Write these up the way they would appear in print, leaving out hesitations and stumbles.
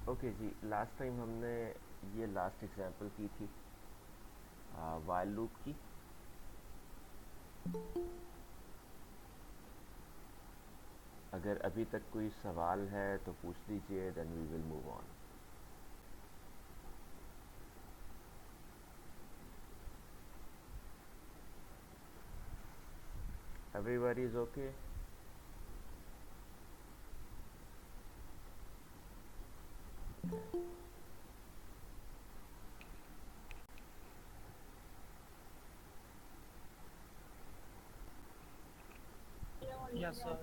Okay जी, last time हमने ये last example की थी वाइल लूप की। अगर अभी तक कोई सवाल है तो पूछ लीजिए, then we will move on. Everybody is okay? Yes sir.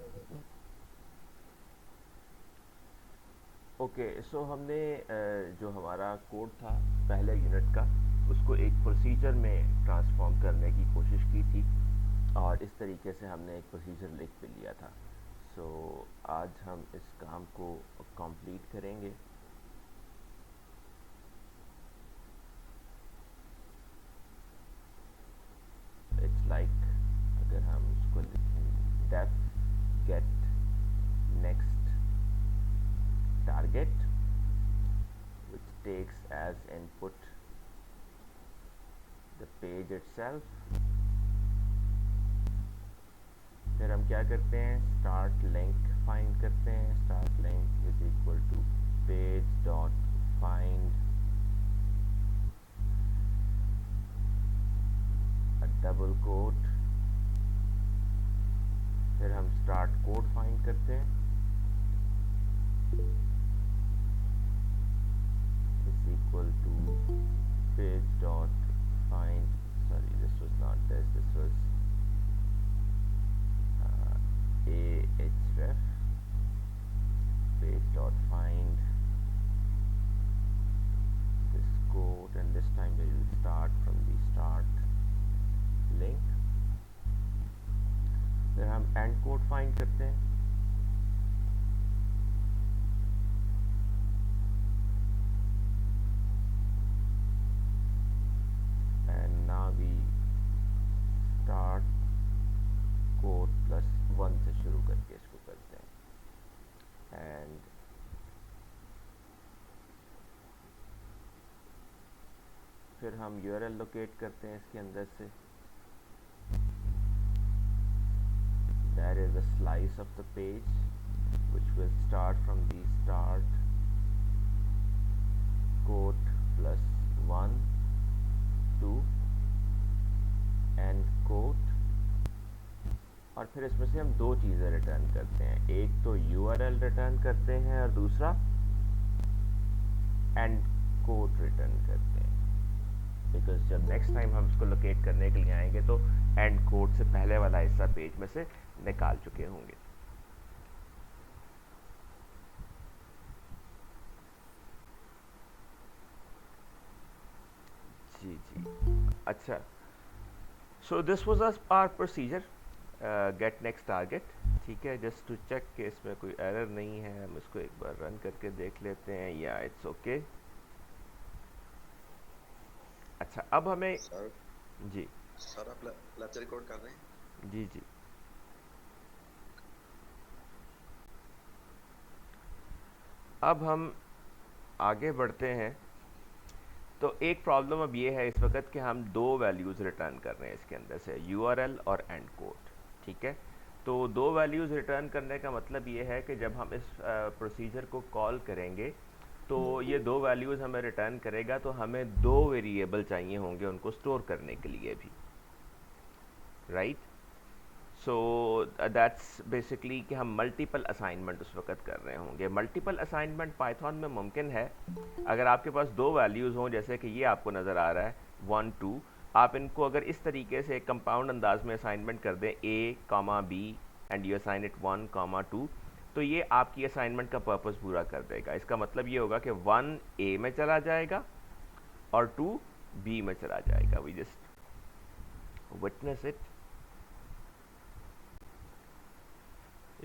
Okay, so हमने जो हमारा कोड था पहले यूनिट का, उसको एक प्रोसीजर में ट्रांसफॉर्म करने की कोशिश की थी और इस तरीके से हमने एक प्रोसीजर लिख भी लिया था। सो आज हम इस काम को कंप्लीट करेंगे। इट्स लाइक अगर हम इसको लिखें def get next target which takes as input the page itself। फिर हम क्या करते हैं, स्टार्ट लिंक फाइंड करते हैं। Start link is equal to page dot find a double quote. फिर हम स्टार्ट कोड फाइंड करते हैं is equal to page dot find, sorry this was not this was ahref page dot find this code, and this time we will start from the start link। फिर हम and code find करते हैं and now we start code plus 1 से शुरू करके इसको करते हैं। एंड फिर हम यूआरएल लोकेट करते हैं इसके अंदर से। There is a slice of the page which will start from the start quote plus 1 to end quote, और फिर इसमें से हम दो चीज़ें रिटर्न करते हैं। एक तो URL रिटर्न करते हैं और दूसरा एंड कोड रिटर्न करते हैं, बिकॉज जब नेक्स्ट टाइम हम इसको लोकेट करने के लिए आएंगे तो एंड कोड से पहले वाला हिस्सा पेज में से निकाल चुके होंगे। जी जी, अच्छा। So this was our procedure get next target. ठीक है, जस्ट टू चेक कि इसमें कोई एरर नहीं है, हम इसको एक बार रन करके देख लेते हैं। या इट्स ओके। अच्छा, अब हमें सर जी सर आप लेक्चर रिकॉर्ड कर रहे हैं? जी जी, अब हम आगे बढ़ते हैं। तो एक प्रॉब्लम अब ये है इस वक्त कि हम दो वैल्यूज़ रिटर्न कर रहे हैं इसके अंदर से, URL और एंड कोड। ठीक है, तो दो वैल्यूज़ रिटर्न करने का मतलब ये है कि जब हम इस प्रोसीजर को कॉल करेंगे तो ये दो वैल्यूज़ हमें रिटर्न करेगा, तो हमें दो वेरिएबल चाहिए होंगे उनको स्टोर करने के लिए भी, राइट। सो दैट्स बेसिकली कि हम मल्टीपल असाइनमेंट उस वक्त कर रहे होंगे। मल्टीपल असाइनमेंट पाइथन में मुमकिन है अगर आपके पास दो वैल्यूज़ हों, जैसे कि ये आपको नज़र आ रहा है 1 2। आप इनको अगर इस तरीके से एक कंपाउंड अंदाज में असाइनमेंट कर दें A comma B and you assign it 1 comma 2, तो ये आपकी असाइनमेंट का पर्पस पूरा कर देगा। इसका मतलब ये होगा कि 1 A में चला जाएगा और 2 B में चला जाएगा। We just witness it.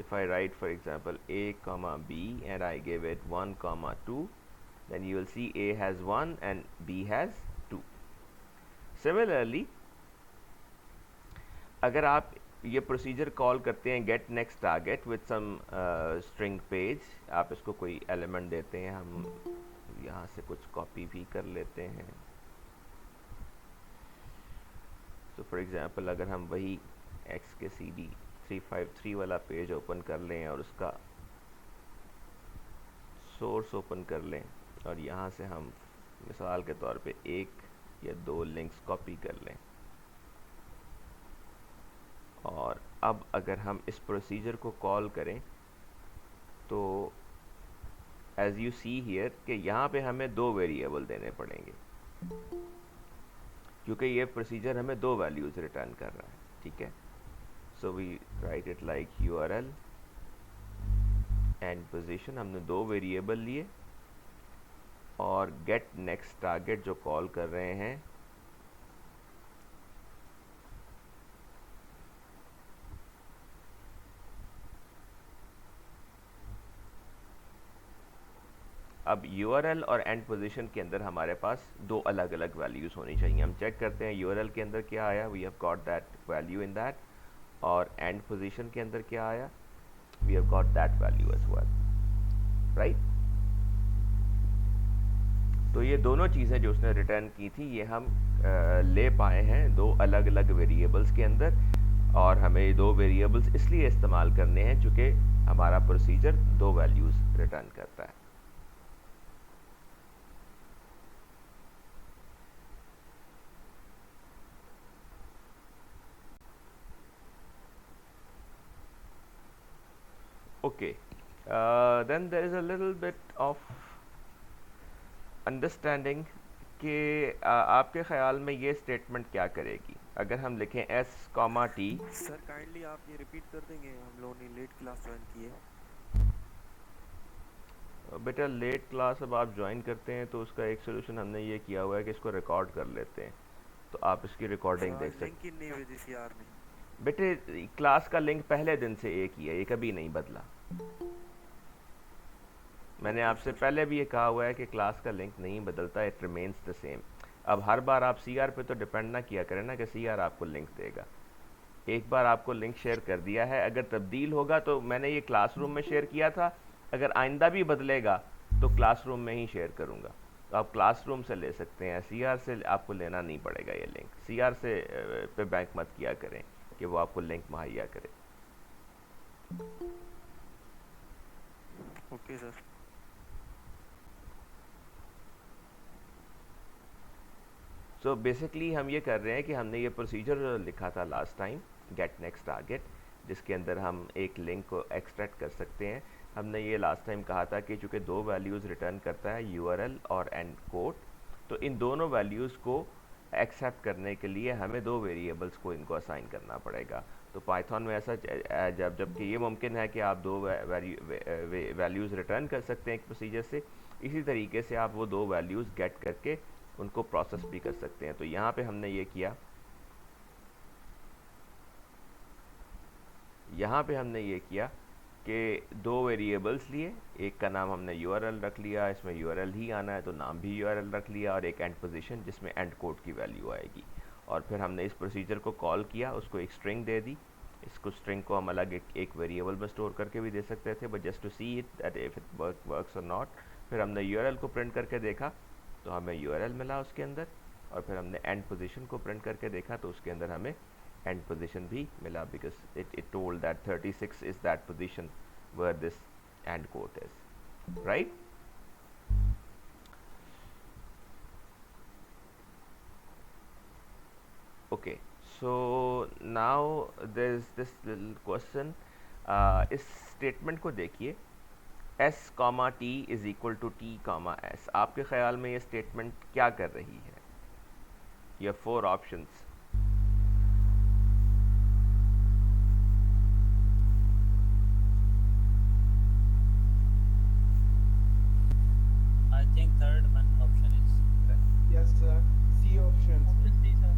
If I write for example A comma B and I give it 1 comma 2, then you will see A has 1 and B has 2। Similarly, अगर आप ये प्रोसीजर कॉल करते हैं get next target with some string page. आप इसको कोई element देते हैं, हम यहाँ से कुछ कॉपी भी कर लेते हैं। तो फॉर एग्जांपल अगर हम वही एक्स के सी डी 353 वाला पेज ओपन कर लें और उसका सोर्स ओपन कर लें और यहाँ से हम मिसाल के तौर पे एक या दो लिंक्स कॉपी कर लें, और अब अगर हम इस प्रोसीजर को कॉल करें तो एज यू सी हियर कि यहाँ पे हमें दो वेरिएबल देने पड़ेंगे, क्योंकि ये प्रोसीजर हमें दो वैल्यूज़ रिटर्न कर रहा है। ठीक है, so we write it like URL end position, हमने दो वेरिएबल लिए, और गेट नेक्स्ट टारगेट जो कॉल कर रहे हैं अब URL और एंड पोजीशन के अंदर हमारे पास दो अलग अलग वैल्यूज़ होनी चाहिए। हम चेक करते हैं URL के अंदर क्या आया, we have got that value in that, और एंड पोजीशन के अंदर क्या आया, we have got that value as well, right. तो ये दोनों चीज़ें जो उसने रिटर्न की थी ये हम ले पाए हैं दो अलग अलग वेरिएबल्स के अंदर, और हमें ये दो वेरिएबल्स इसलिए इस्तेमाल करने हैं चूँकि हमारा प्रोसीजर दो वैल्यूज़ रिटर्न करता है। Okay, then there is a little bit of understanding कि आपके ख्याल में ये स्टेटमेंट क्या करेगी अगर हम लिखें s, t। सर काइंडली आप ये रिपीट कर देंगे, हम लोगों ने लेट क्लास ज्वाइन की है। बेटा लेट क्लास अब आप ज्वाइन करते हैं तो उसका एक सोल्यूशन हमने ये किया हुआ है कि इसको रिकॉर्ड कर लेते हैं, तो आप इसकी रिकॉर्डिंग देख सकते हैं। लिंक ही नहीं भेजी सी यार ने। बेटे क्लास का लिंक पहले दिन से एक ही है, ये कभी नहीं बदला। मैंने आपसे पहले भी ये कहा हुआ है कि क्लास का लिंक नहीं बदलता, इट रिमेन्स द सेम। अब हर बार आप CR पे तो डिपेंड ना किया करें ना कि CR आपको लिंक देगा। एक बार आपको लिंक शेयर कर दिया है, अगर तब्दील होगा तो मैंने ये क्लासरूम में शेयर किया था, अगर आइंदा भी बदलेगा तो क्लासरूम में ही शेयर करूँगा। तो आप क्लासरूम से ले सकते हैं, CR से आपको लेना नहीं पड़ेगा ये लिंक। CR से पे बैंक मत किया करें कि वो आपको लिंक मुहैया करे। Okay sir. सो बेसिकली हम ये कर रहे हैं कि हमने ये प्रोसीजर लिखा था last time, get next target, जिसके अंदर हम एक लिंक को एक्सट्रैक्ट कर सकते हैं। हमने ये लास्ट टाइम कहा था कि चूँकि दो वैल्यूज़ रिटर्न करता है, URL और एंड कोड, तो इन दोनों वैल्यूज़ को एक्सेप्ट करने के लिए हमें दो वेरिएबल्स को इनको असाइन करना पड़ेगा। तो पाइथन में ऐसा जबकि ये मुमकिन है कि आप दो वैल्यूज़ रिटर्न कर सकते हैं एक प्रोसीजर से, इसी तरीके से आप वो दो वैल्यूज़ गेट करके उनको प्रोसेस भी कर सकते हैं। तो यहाँ पे हमने ये किया, यहाँ पे हमने ये किया कि दो वेरिएबल्स लिए, एक का नाम हमने URL रख लिया, इसमें URL ही आना है तो नाम भी URL रख लिया, और एक एंड पोजीशन जिसमें एंड कोड की वैल्यू आएगी। और फिर हमने इस प्रोसीजर को कॉल किया, उसको एक स्ट्रिंग दे दी। इसको स्ट्रिंग को हम अलग एक वेरिएबल में स्टोर करके भी दे सकते थे, but just to see it that if it works और नॉट। फिर हमने URL को प्रिंट करके देखा तो हमें URL मिला उसके अंदर, और फिर हमने एंड पोजीशन को प्रिंट करके देखा तो उसके अंदर हमें एंड पोजीशन भी मिला, because it told that 36 is that position where this end code is, right. Okay, so now there is this little question. इस स्टेटमेंट को देखिए, s, t is equal to t, s। आपके ख्याल में ये statement क्या कर रही है? ये 4 options. I think third one option is correct. Yes, sir. C option. Option C, sir.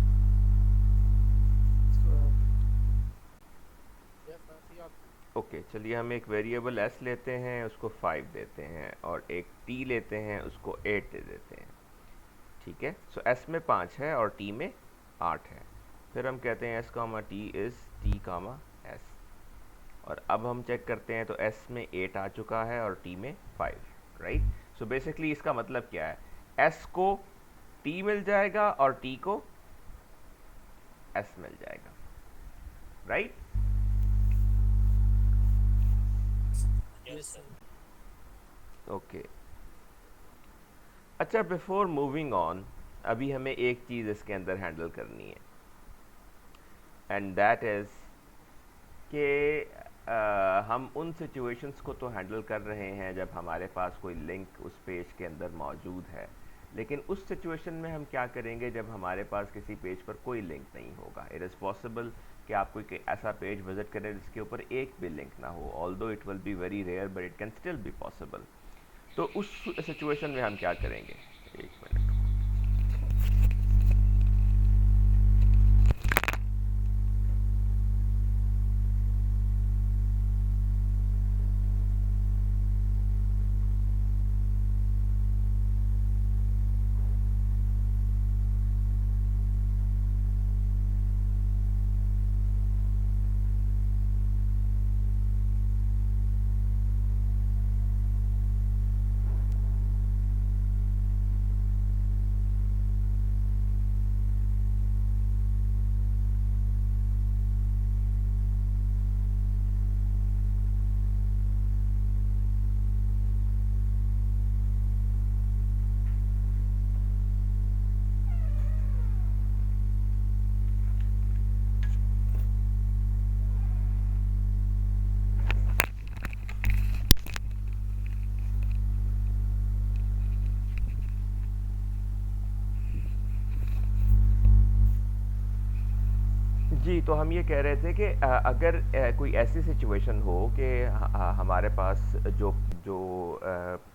Yes, sir. C option. Okay, चलिए हम एक वेरिएबल s लेते हैं, उसको 5 देते हैं, और एक t लेते हैं, उसको 8 दे देते हैं। ठीक है, सो s में 5 है और t में 8 है। फिर हम कहते हैं s comma t is t comma s, और अब हम चेक करते हैं तो s में 8 आ चुका है और t में 5, राइट। सो बेसिकली इसका मतलब क्या है, s को t मिल जाएगा और t को s मिल जाएगा, राइट। Yes, sir. ओके, अच्छा बिफोर मूविंग ऑन, अभी हमें एक चीज़ इसके अंदर हैंडल करनी है, एंड दैट इज़ कि हम उन सिचुएशंस को तो हैंडल कर रहे हैं जब हमारे पास कोई लिंक उस पेज के अंदर मौजूद है, लेकिन उस सिचुएशन में हम क्या करेंगे जब हमारे पास किसी पेज पर कोई लिंक नहीं होगा। इट इज़ पॉसिबल कि आप कोई ऐसा पेज विजिट करें जिसके ऊपर एक भी लिंक ना हो, although it will be very rare but it can still be possible. तो उस सिचुएशन में हम क्या करेंगे, एक मिनट। जी, तो हम ये कह रहे थे कि अगर कोई ऐसी सिचुएशन हो कि हमारे पास जो जो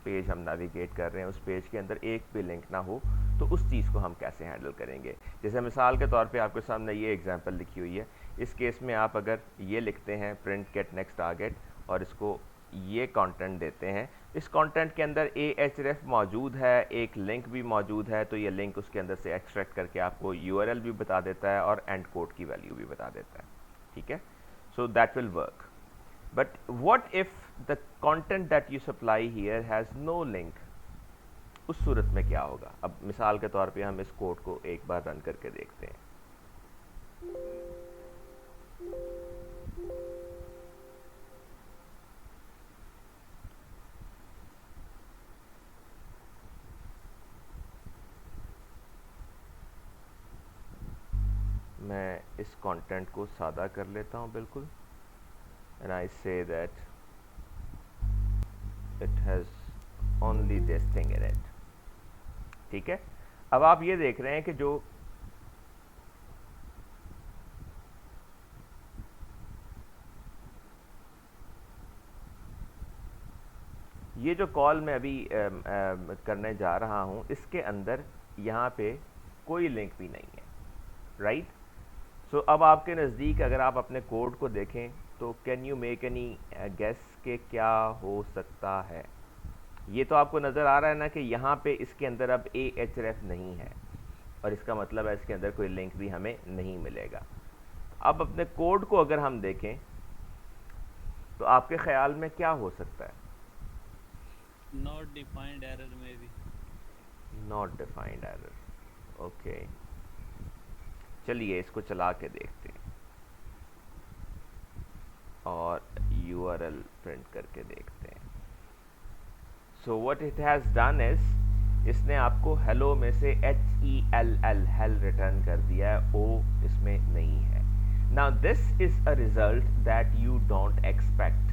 पेज हम नेविगेट कर रहे हैं उस पेज के अंदर एक भी लिंक ना हो, तो उस चीज़ को हम कैसे हैंडल करेंगे। जैसे मिसाल के तौर पे आपके सामने ये एग्जांपल लिखी हुई है। इस केस में आप अगर ये लिखते हैं प्रिंट गेट नेक्स्ट टारगेट और इसको ये कंटेंट देते हैं, इस कंटेंट के अंदर ahref मौजूद है, एक लिंक भी मौजूद है, तो ये लिंक उसके अंदर से एक्सट्रैक्ट करके आपको URL भी बता देता है और एंड कोड की वैल्यू भी बता देता है, ठीक है। So that will work, but what if the content that you supply here has no link, उस सूरत में क्या होगा। अब मिसाल के तौर पे हम इस कोड को एक बार रन करके देखते हैं। मैं इस कंटेंट को सादा कर लेता हूँ बिल्कुल, and I say that it has only this thing in it, ठीक है। अब आप ये देख रहे हैं कि जो ये जो कॉल मैं अभी करने जा रहा हूँ, इसके अंदर यहाँ पे कोई लिंक भी नहीं है, राइट। सो अब आपके नज़दीक अगर आप अपने कोड को देखें तो can you make any guess के क्या हो सकता है। ये तो आपको नज़र आ रहा है ना कि यहाँ पे इसके अंदर अब ahref नहीं है, और इसका मतलब है इसके अंदर कोई लिंक भी हमें नहीं मिलेगा। अब अपने कोड को अगर हम देखें तो आपके ख्याल में क्या हो सकता है। Not defined error maybe. Not defined error, okay. चलिए इसको चला के देखते हैं और URL प्रिंट करके देखते हैं। So what it has done is, इसने आपको हेलो में से HELL हेल रिटर्न कर दिया है, O इसमें नहीं है। Now this is a result that you don't expect.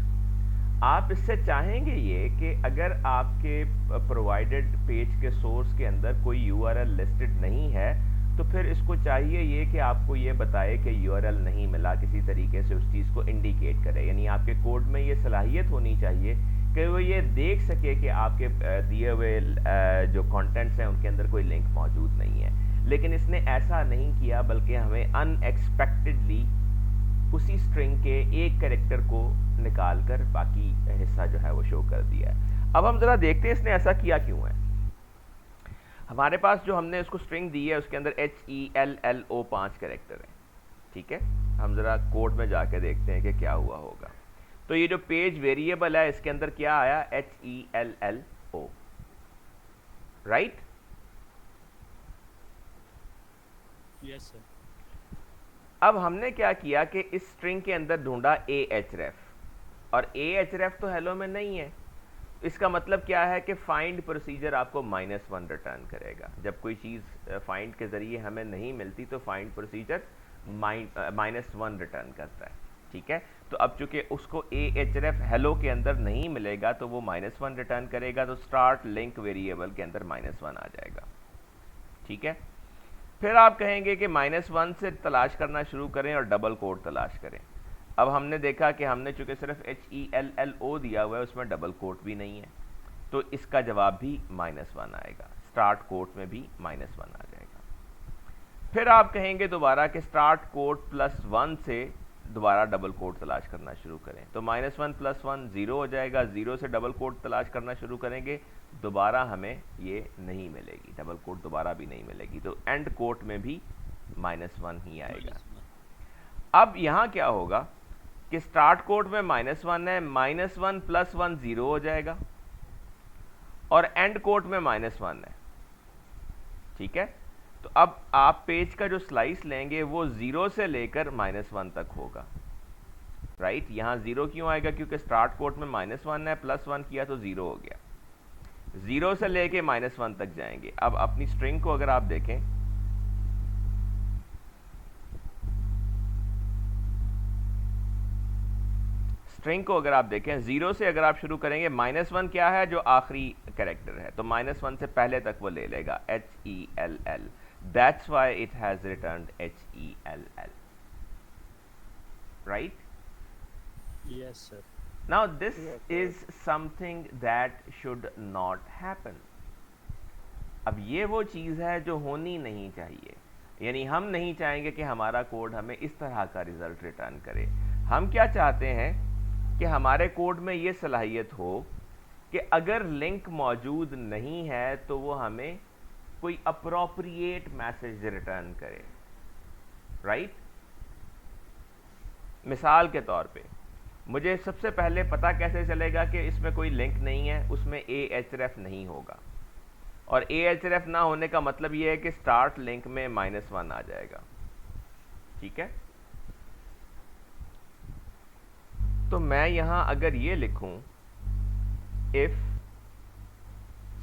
आप इससे चाहेंगे ये कि अगर आपके प्रोवाइडेड पेज के सोर्स के अंदर कोई URL लिस्टेड नहीं है तो फिर इसको चाहिए ये कि आपको ये बताए कि URL नहीं मिला, किसी तरीके से उस चीज़ को इंडिकेट करे। यानी आपके कोड में ये सलाहियत होनी चाहिए कि वो ये देख सके कि आपके दिए हुए जो कंटेंट्स हैं उनके अंदर कोई लिंक मौजूद नहीं है। लेकिन इसने ऐसा नहीं किया, बल्कि हमें अनएक्सपेक्टेडली उसी स्ट्रिंग के एक कैरेक्टर को निकाल कर बाकी हिस्सा जो है वो शो कर दिया है। अब हम ज़रा देखते हैं इसने ऐसा किया क्यों है। हमारे पास जो हमने उसको स्ट्रिंग दी है उसके अंदर HELLO 5 कैरेक्टर है, ठीक है, हम ज़रा कोड में जाके देखते हैं कि क्या हुआ होगा। तो ये जो पेज वेरिएबल है इसके अंदर क्या आया, HELLO, राइट। Yes sir. अब हमने क्या किया कि इस स्ट्रिंग के अंदर ढूंढा ahref, और ahref तो हेलो में नहीं है। इसका मतलब क्या है कि फाइंड प्रोसीजर आपको -1 रिटर्न करेगा। जब कोई चीज़ फाइंड के ज़रिए हमें नहीं मिलती तो फाइंड प्रोसीजर -1 रिटर्न करता है, ठीक है। तो अब चूंकि उसको ahref हेलो के अंदर नहीं मिलेगा तो वो -1 रिटर्न करेगा, तो स्टार्ट लिंक वेरिएबल के अंदर -1 आ जाएगा, ठीक है। फिर आप कहेंगे कि -1 से तलाश करना शुरू करें और डबल कोट तलाश करें। अब हमने देखा कि हमने चूंकि सिर्फ HELLO दिया हुआ है, उसमें डबल कोट भी नहीं है, तो इसका जवाब भी -1 आएगा, स्टार्ट कोट में भी -1 आ जाएगा। फिर आप कहेंगे दोबारा कि स्टार्ट कोट +1 से दोबारा डबल कोट तलाश करना शुरू करें, तो -1 + 1 0 हो जाएगा। 0 से डबल कोट तलाश करना शुरू करेंगे, दोबारा हमें ये नहीं मिलेगी, डबल कोट दोबारा भी नहीं मिलेगी, तो एंड कोट में भी -1 ही आएगा। अब यहाँ क्या होगा कि स्टार्ट कोट में -1 है, -1 + 1 0 हो जाएगा, और एंड कोट में -1 है, ठीक है। तो अब आप पेज का जो स्लाइस लेंगे वो 0 से लेकर -1 तक होगा, राइट। यहाँ 0 क्यों आएगा, क्योंकि स्टार्ट कोट में -1 है, +1 किया तो 0 हो गया। 0 से लेके -1 तक जाएंगे। अब अपनी स्ट्रिंग को अगर आप देखें, स्ट्रिंग को अगर आप देखें 0 से अगर आप शुरू करेंगे, -1 क्या है, जो आखिरी कैरेक्टर है, तो -1 से पहले तक वो ले लेगा, HELL, that's why it has returned HELL, right. Yes sir. Now this is something that should not happen. अब ये वो चीज़ है जो होनी नहीं चाहिए, यानी हम नहीं चाहेंगे कि हमारा कोड हमें इस तरह का रिजल्ट रिटर्न करे। हम क्या चाहते हैं कि हमारे कोड में ये सलाहियत हो कि अगर लिंक मौजूद नहीं है तो वो हमें कोई अप्रोप्रिएट मैसेज रिटर्न करे, राइट। मिसाल के तौर पे मुझे सबसे पहले पता कैसे चलेगा कि इसमें कोई लिंक नहीं है, उसमें ahref नहीं होगा, और ahref ना होने का मतलब ये है कि स्टार्ट लिंक में -1 आ जाएगा, ठीक है। तो मैं यहां अगर ये लिखूं, if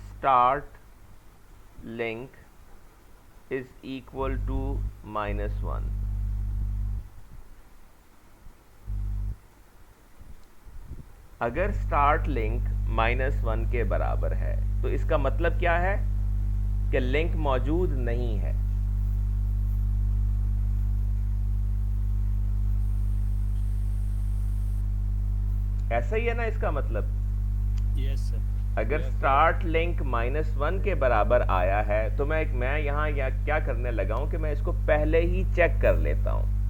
start link is equal to -1, अगर स्टार्ट लिंक -1 के बराबर है तो इसका मतलब क्या है कि लिंक मौजूद नहीं है। ऐसा ही है ना इसका मतलब। Yes sir. अगर स्टार्ट लिंक -1 के बराबर आया है तो मैं यहाँ क्या करने लगा हूं कि मैं इसको पहले ही चेक कर लेता हूं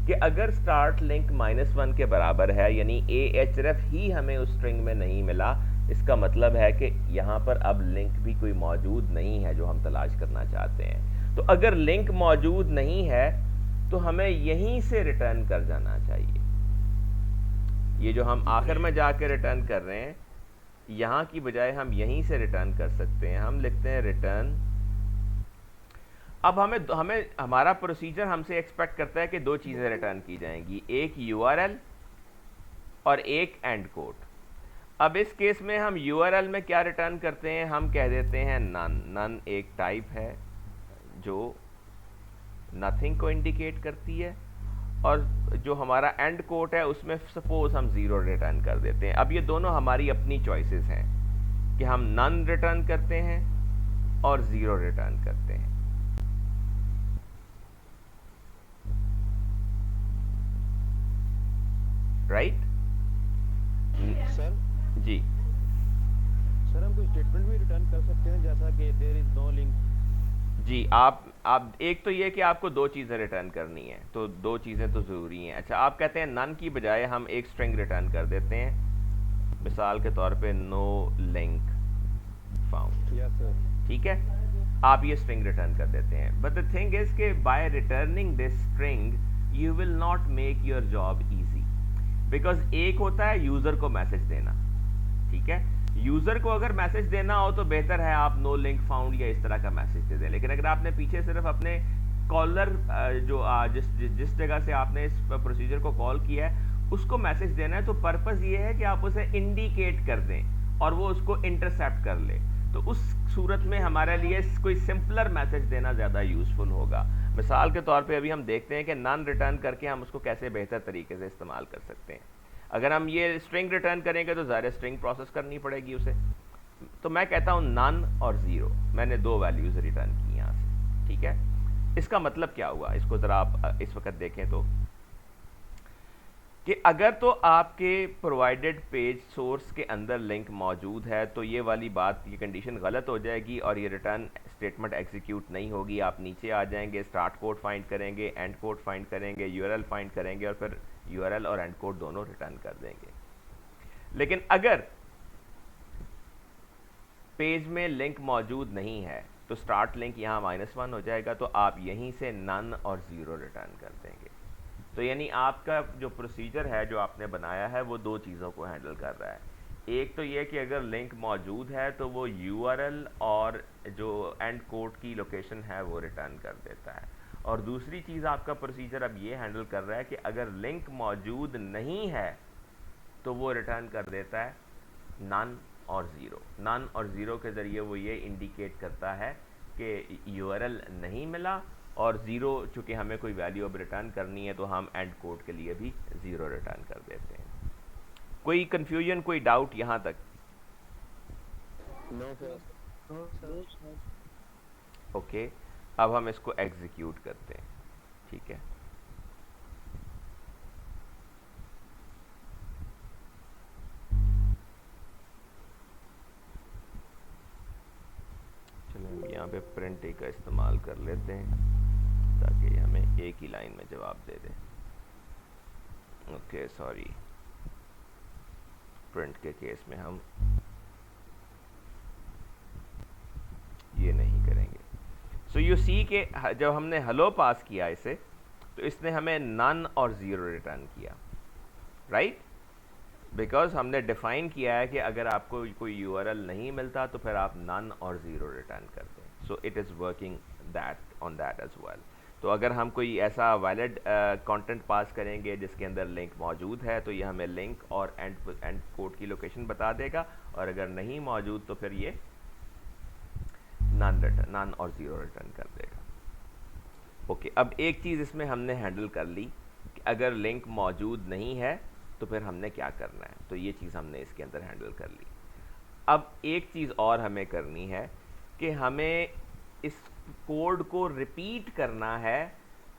कि अगर स्टार्ट लिंक -1 के बराबर है, यानी ahref ही हमें उस स्ट्रिंग में नहीं मिला, इसका मतलब है कि यहाँ पर अब लिंक भी कोई मौजूद नहीं है जो हम तलाश करना चाहते हैं। तो अगर लिंक मौजूद नहीं है तो हमें यहीं से रिटर्न कर जाना चाहिए। ये जो हम आखिर में जाके रिटर्न कर रहे हैं, यहाँ की बजाय हम यहीं से रिटर्न कर सकते हैं। हम लिखते हैं रिटर्न। अब हमें हमारा प्रोसीजर हमसे एक्सपेक्ट करता है कि दो चीज़ें रिटर्न की जाएंगी, एक URL और एक एंड कोड। अब इस केस में हम URL में क्या रिटर्न करते हैं, हम कह देते हैं नन। नन एक टाइप है जो नथिंग को इंडिकेट करती है, और जो हमारा एंड कोड है उसमें सपोज हम 0 रिटर्न कर देते हैं। अब ये दोनों हमारी अपनी चॉइसेस हैं कि हम नन रिटर्न करते हैं और 0 रिटर्न करते हैं। राइट सर जी। सर हम कोई स्टेटमेंट भी रिटर्न कर सकते हैं, जैसा कि देयर इज नो लिंक। जी, आप एक तो ये कि आपको दो चीज़ें रिटर्न करनी है, तो दो चीज़ें तो ज़रूरी हैं। अच्छा, आप कहते हैं नन की बजाय हम एक स्ट्रिंग रिटर्न कर देते हैं, मिसाल के तौर पे no link found. Yes sir. ठीक है, आप ये स्ट्रिंग रिटर्न कर देते हैं। बट द थिंग इज कि by returning this string you will not make your job easy, because एक होता है यूजर को मैसेज देना, ठीक है, यूजर को अगर मैसेज देना हो तो बेहतर है आप नो लिंक फाउंड या इस तरह का मैसेज दे दें, लेकिन अगर आपने पीछे सिर्फ अपने कॉलर जो जिस जगह से आपने इस प्रोसीजर को कॉल किया है उसको मैसेज देना है, तो पर्पस ये है कि आप उसे इंडिकेट कर दें और वो उसको इंटरसेप्ट कर ले, तो उस सूरत में हमारे लिए कोई सिंपलर मैसेज देना ज़्यादा यूज़फुल होगा। मिसाल के तौर पे अभी हम देखते हैं कि नन रिटर्न करके हम उसको कैसे बेहतर तरीके से इस्तेमाल कर सकते हैं। अगर हम ये स्ट्रिंग रिटर्न करेंगे तो ज़ाहिर स्ट्रिंग प्रोसेस करनी पड़ेगी उसे, तो मैं कहता हूँ नन और ज़ीरो, मैंने दो वैल्यूज़ रिटर्न की यहाँ से, ठीक है। इसका मतलब क्या हुआ, इसको ज़रा आप इस वक्त देखें तो कि अगर तो आपके प्रोवाइडेड पेज सोर्स के अंदर लिंक मौजूद है तो ये वाली बात, ये कंडीशन गलत हो जाएगी और ये रिटर्न स्टेटमेंट एग्जीक्यूट नहीं होगी। आप नीचे आ जाएंगे, स्टार्ट कोड फाइंड करेंगे, एंड कोड फाइंड करेंगे, यूआरएल फाइंड करेंगे और फिर यूआरएल और एंड कोड दोनों रिटर्न कर देंगे। लेकिन अगर पेज में लिंक मौजूद नहीं है तो स्टार्ट लिंक यहाँ -1 हो जाएगा, तो आप यहीं से नन और ज़ीरो रिटर्न कर देंगे। तो यानी आपका जो प्रोसीजर है जो आपने बनाया है वो दो चीज़ों को हैंडल कर रहा है। एक तो ये कि अगर लिंक मौजूद है तो वो यूआरएल और जो एंड कोड की लोकेशन है वो रिटर्न कर देता है, और दूसरी चीज़ आपका प्रोसीजर अब ये हैंडल कर रहा है कि अगर लिंक मौजूद नहीं है तो वो रिटर्न कर देता है नन और ज़ीरो। नन और ज़ीरो के ज़रिए वो ये इंडिकेट करता है कि यूआरएल नहीं मिला, और ज़ीरो चूँकि हमें कोई वैल्यू अब रिटर्न करनी है तो हम एंड कोड के लिए भी ज़ीरो रिटर्न कर देते हैं। कोई कन्फ्यूजन, कोई डाउट यहाँ तक? No sir. ओके, अब हम इसको एग्जीक्यूट करते हैं, ठीक है। चलो हम यहाँ पे प्रिंट का इस्तेमाल कर लेते हैं ताकि ये हमें एक ही लाइन में जवाब दे दे। ओके सॉरी, प्रिंट के केस में हम ये नहीं करेंगे। सो यू सी के जब हमने हेलो पास किया इसे तो इसने हमें नन और ज़ीरो रिटर्न किया, राइट, बिकॉज हमने डिफाइन किया है कि अगर आपको कोई यूआरएल नहीं मिलता तो फिर आप नन और ज़ीरो रिटर्न कर दें। So it is working that on that as well. तो अगर हम कोई ऐसा वैलिड कंटेंट पास करेंगे जिसके अंदर लिंक मौजूद है तो ये हमें लिंक और एंड कोड की लोकेशन बता देगा, और अगर नहीं मौजूद तो फिर ये नन और ज़ीरो रिटर्न कर देगा। ओके, अब एक चीज़ इसमें हमने हैंडल कर ली कि अगर लिंक मौजूद नहीं है तो फिर हमने क्या करना है, तो ये चीज़ हमने इसके अंदर हैंडल कर ली। अब एक चीज़ और हमें करनी है कि हमें इस कोड को रिपीट करना है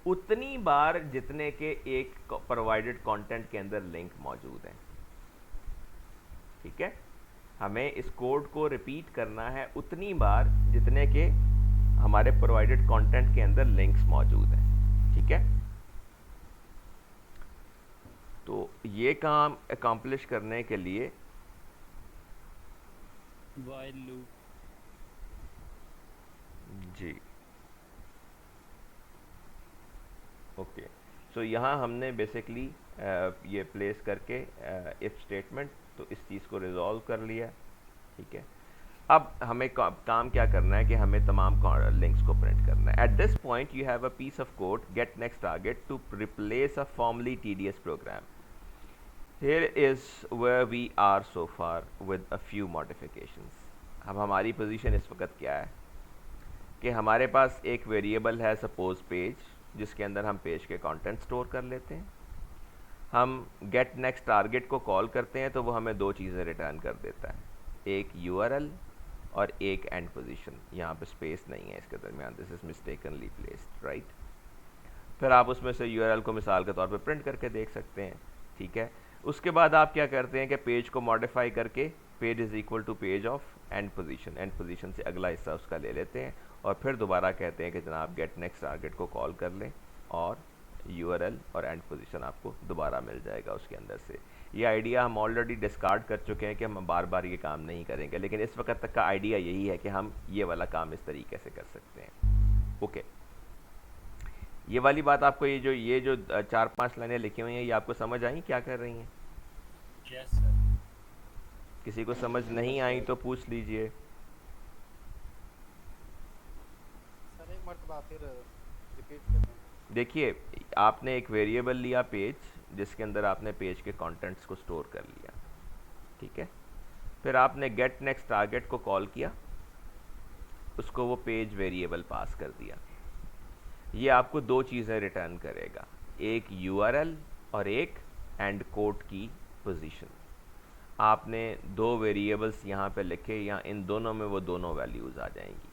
उतनी बार जितने के एक प्रोवाइडेड कंटेंट के अंदर लिंक मौजूद है, ठीक है। हमें इस कोड को रिपीट करना है उतनी बार जितने के हमारे प्रोवाइडेड कंटेंट के अंदर लिंक्स मौजूद हैं, ठीक है। तो ये काम अकम्प्लिश करने के लिए while loop, जी ओके, सो यहाँ हमने बेसिकली ये प्लेस करके इफ स्टेटमेंट तो इस चीज़ को रिजॉल्व कर लिया, ठीक है। अब हमें काम क्या करना है कि हमें तमाम लिंक्स को प्रिंट करना है। At this point you have a piece of code get next target to replace a formally TDS program. Here is where we are so far with a few modifications. अब हमारी position इस वक्त क्या है कि हमारे पास एक वेरिएबल है सपोज पेज, जिसके अंदर हम पेज के कंटेंट स्टोर कर लेते हैं। हम गेट नेक्स्ट टारगेट को कॉल करते हैं तो वो हमें दो चीज़ें रिटर्न कर देता है, एक यूआरएल और एक एंड पोजीशन। यहाँ पे स्पेस नहीं है इसके दरमियान, this is mistakenly placed, right. फिर आप उसमें से यूआरएल को मिसाल के तौर पे प्रिंट करके देख सकते हैं, ठीक है। उसके बाद आप क्या करते हैं कि पेज को मॉडिफाई करके page is equal to page of end position से अगला हिस्सा उसका ले लेते हैं और फिर दोबारा कहते हैं कि जनाब गेट नेक्स्ट टारगेट को कॉल कर लें और यूआरएल और एंड पोजीशन आपको दोबारा मिल जाएगा उसके अंदर से। ये आइडिया हम ऑलरेडी डिस्कार्ड कर चुके हैं कि हम बार बार ये काम नहीं करेंगे, लेकिन इस वक्त तक का आइडिया यही है कि हम ये वाला काम इस तरीके से कर सकते हैं। ओके, ये वाली बात आपको, ये जो 4-5 लाइनें लिखी हुई हैं, ये आपको समझ आई क्या कर रही हैं? Yes sir. किसी को समझ नहीं आई तो पूछ लीजिए। सर एक मरतबा फिर रिपीट कर दें। देखिए, आपने एक वेरिएबल लिया पेज, जिसके अंदर आपने पेज के कंटेंट्स को स्टोर कर लिया, ठीक है। फिर आपने गेट नेक्स्ट टारगेट को कॉल किया, उसको वो पेज वेरिएबल पास कर दिया। ये आपको दो चीज़ें रिटर्न करेगा, एक यूआरएल और एक एंड कोड की पोजीशन। आपने दो वेरिएबल्स यहाँ पे लिखे, या इन दोनों में वो दोनों वैल्यूज़ आ जाएंगी,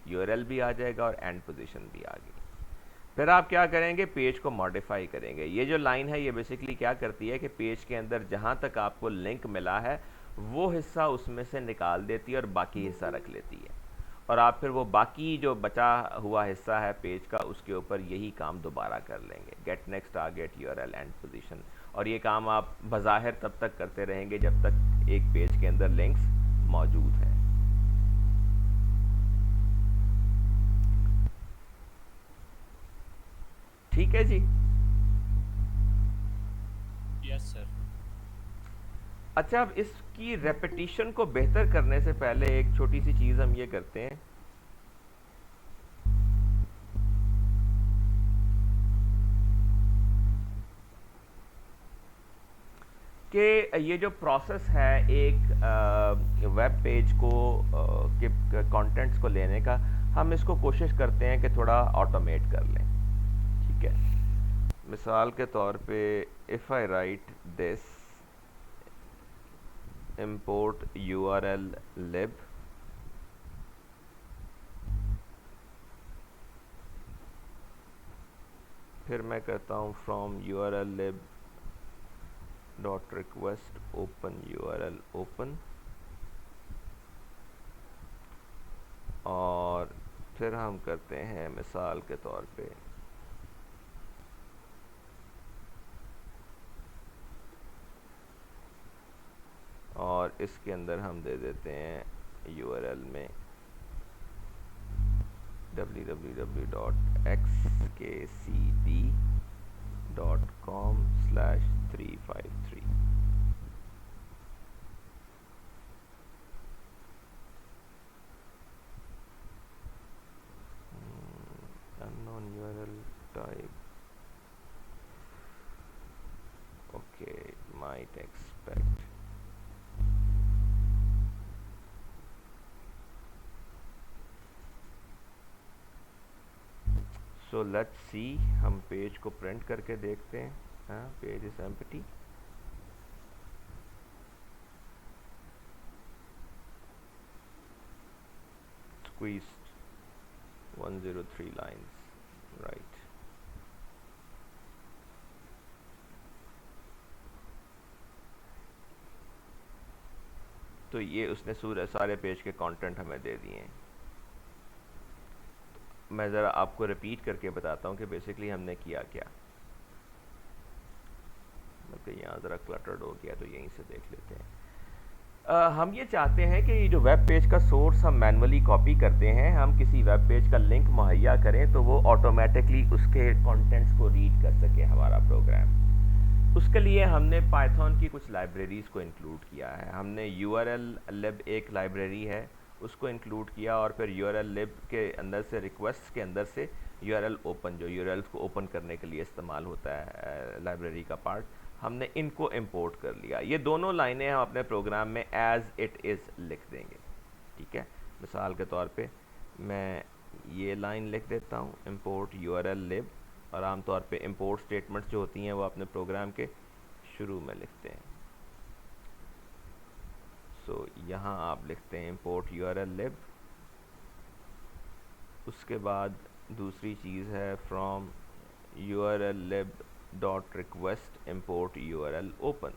यूआरएल भी आ जाएगा और एंड पोजीशन भी आ गई। फिर आप क्या करेंगे, पेज को मॉडिफाई करेंगे। ये जो लाइन है ये बेसिकली क्या करती है कि पेज के अंदर जहाँ तक आपको लिंक मिला है वो हिस्सा उसमें से निकाल देती है और बाकी हिस्सा रख लेती है, और आप फिर वो बाकी जो बचा हुआ हिस्सा है पेज का, उसके ऊपर यही काम दोबारा कर लेंगे, get next target URL end position. और ये काम आप बज़ाहिर तब तक करते रहेंगे जब तक एक पेज के अंदर लिंक्स मौजूद हैं। ठीक है जी। Yes sir. अच्छा, अब इसकी रेपिटेशन को बेहतर करने से पहले एक छोटी सी चीज़ हम ये करते हैं कि ये जो प्रोसेस है एक वेब पेज को के कंटेंट्स को लेने का, हम इसको कोशिश करते हैं कि थोड़ा ऑटोमेट कर लें, ठीक है। मिसाल के तौर पे if I right this import url lib, फिर मैं कहता हूँ from url lib dot request open url open, और फिर हम करते हैं मिसाल के तौर पे और इसके अंदर हम दे देते हैं URL में www.xkcd.com/353। unknown URL type, okay, might expect so let's see. हम पेज को प्रिंट करके देखते हैं। हाँ, page is empty. squeezed 103 lines, right। तो ये उसने सारे पेज के कंटेंट हमें दे दिए हैं। मैं ज़रा आपको रिपीट करके बताता हूँ कि बेसिकली हमने किया क्या। मतलब यहाँ ज़रा क्लटर्ड हो गया तो यहीं से देख लेते हैं। हम ये चाहते हैं कि ये जो वेब पेज का सोर्स हम मैनुअली कॉपी करते हैं, हम किसी वेब पेज का लिंक मुहैया करें तो वो ऑटोमेटिकली उसके कंटेंट्स को रीड कर सके हमारा प्रोग्राम। उसके लिए हमने पाइथन की कुछ लाइब्रेरीज़ को इंक्लूड किया है। हमने url lib एक लाइब्रेरी है उसको इंक्लूड किया, और फिर url lib के अंदर से रिक्वेस्ट के अंदर से url ओपन, जो urls को ओपन करने के लिए इस्तेमाल होता है लाइब्रेरी का पार्ट, हमने इनको इंपोर्ट कर लिया। ये दोनों लाइनें हम अपने प्रोग्राम में एज इट इज़ लिख देंगे, ठीक है। मिसाल के तौर पे मैं ये लाइन लिख देता हूँ, इंपोर्ट url lib, और आमतौर पे इंपोर्ट स्टेटमेंट्स जो होती हैं वो अपने प्रोग्राम के शुरू में लिखते हैं। सो यहाँ आप लिखते हैं इंपोर्ट url lib, उसके बाद दूसरी चीज़ है from url lib dot request import url open.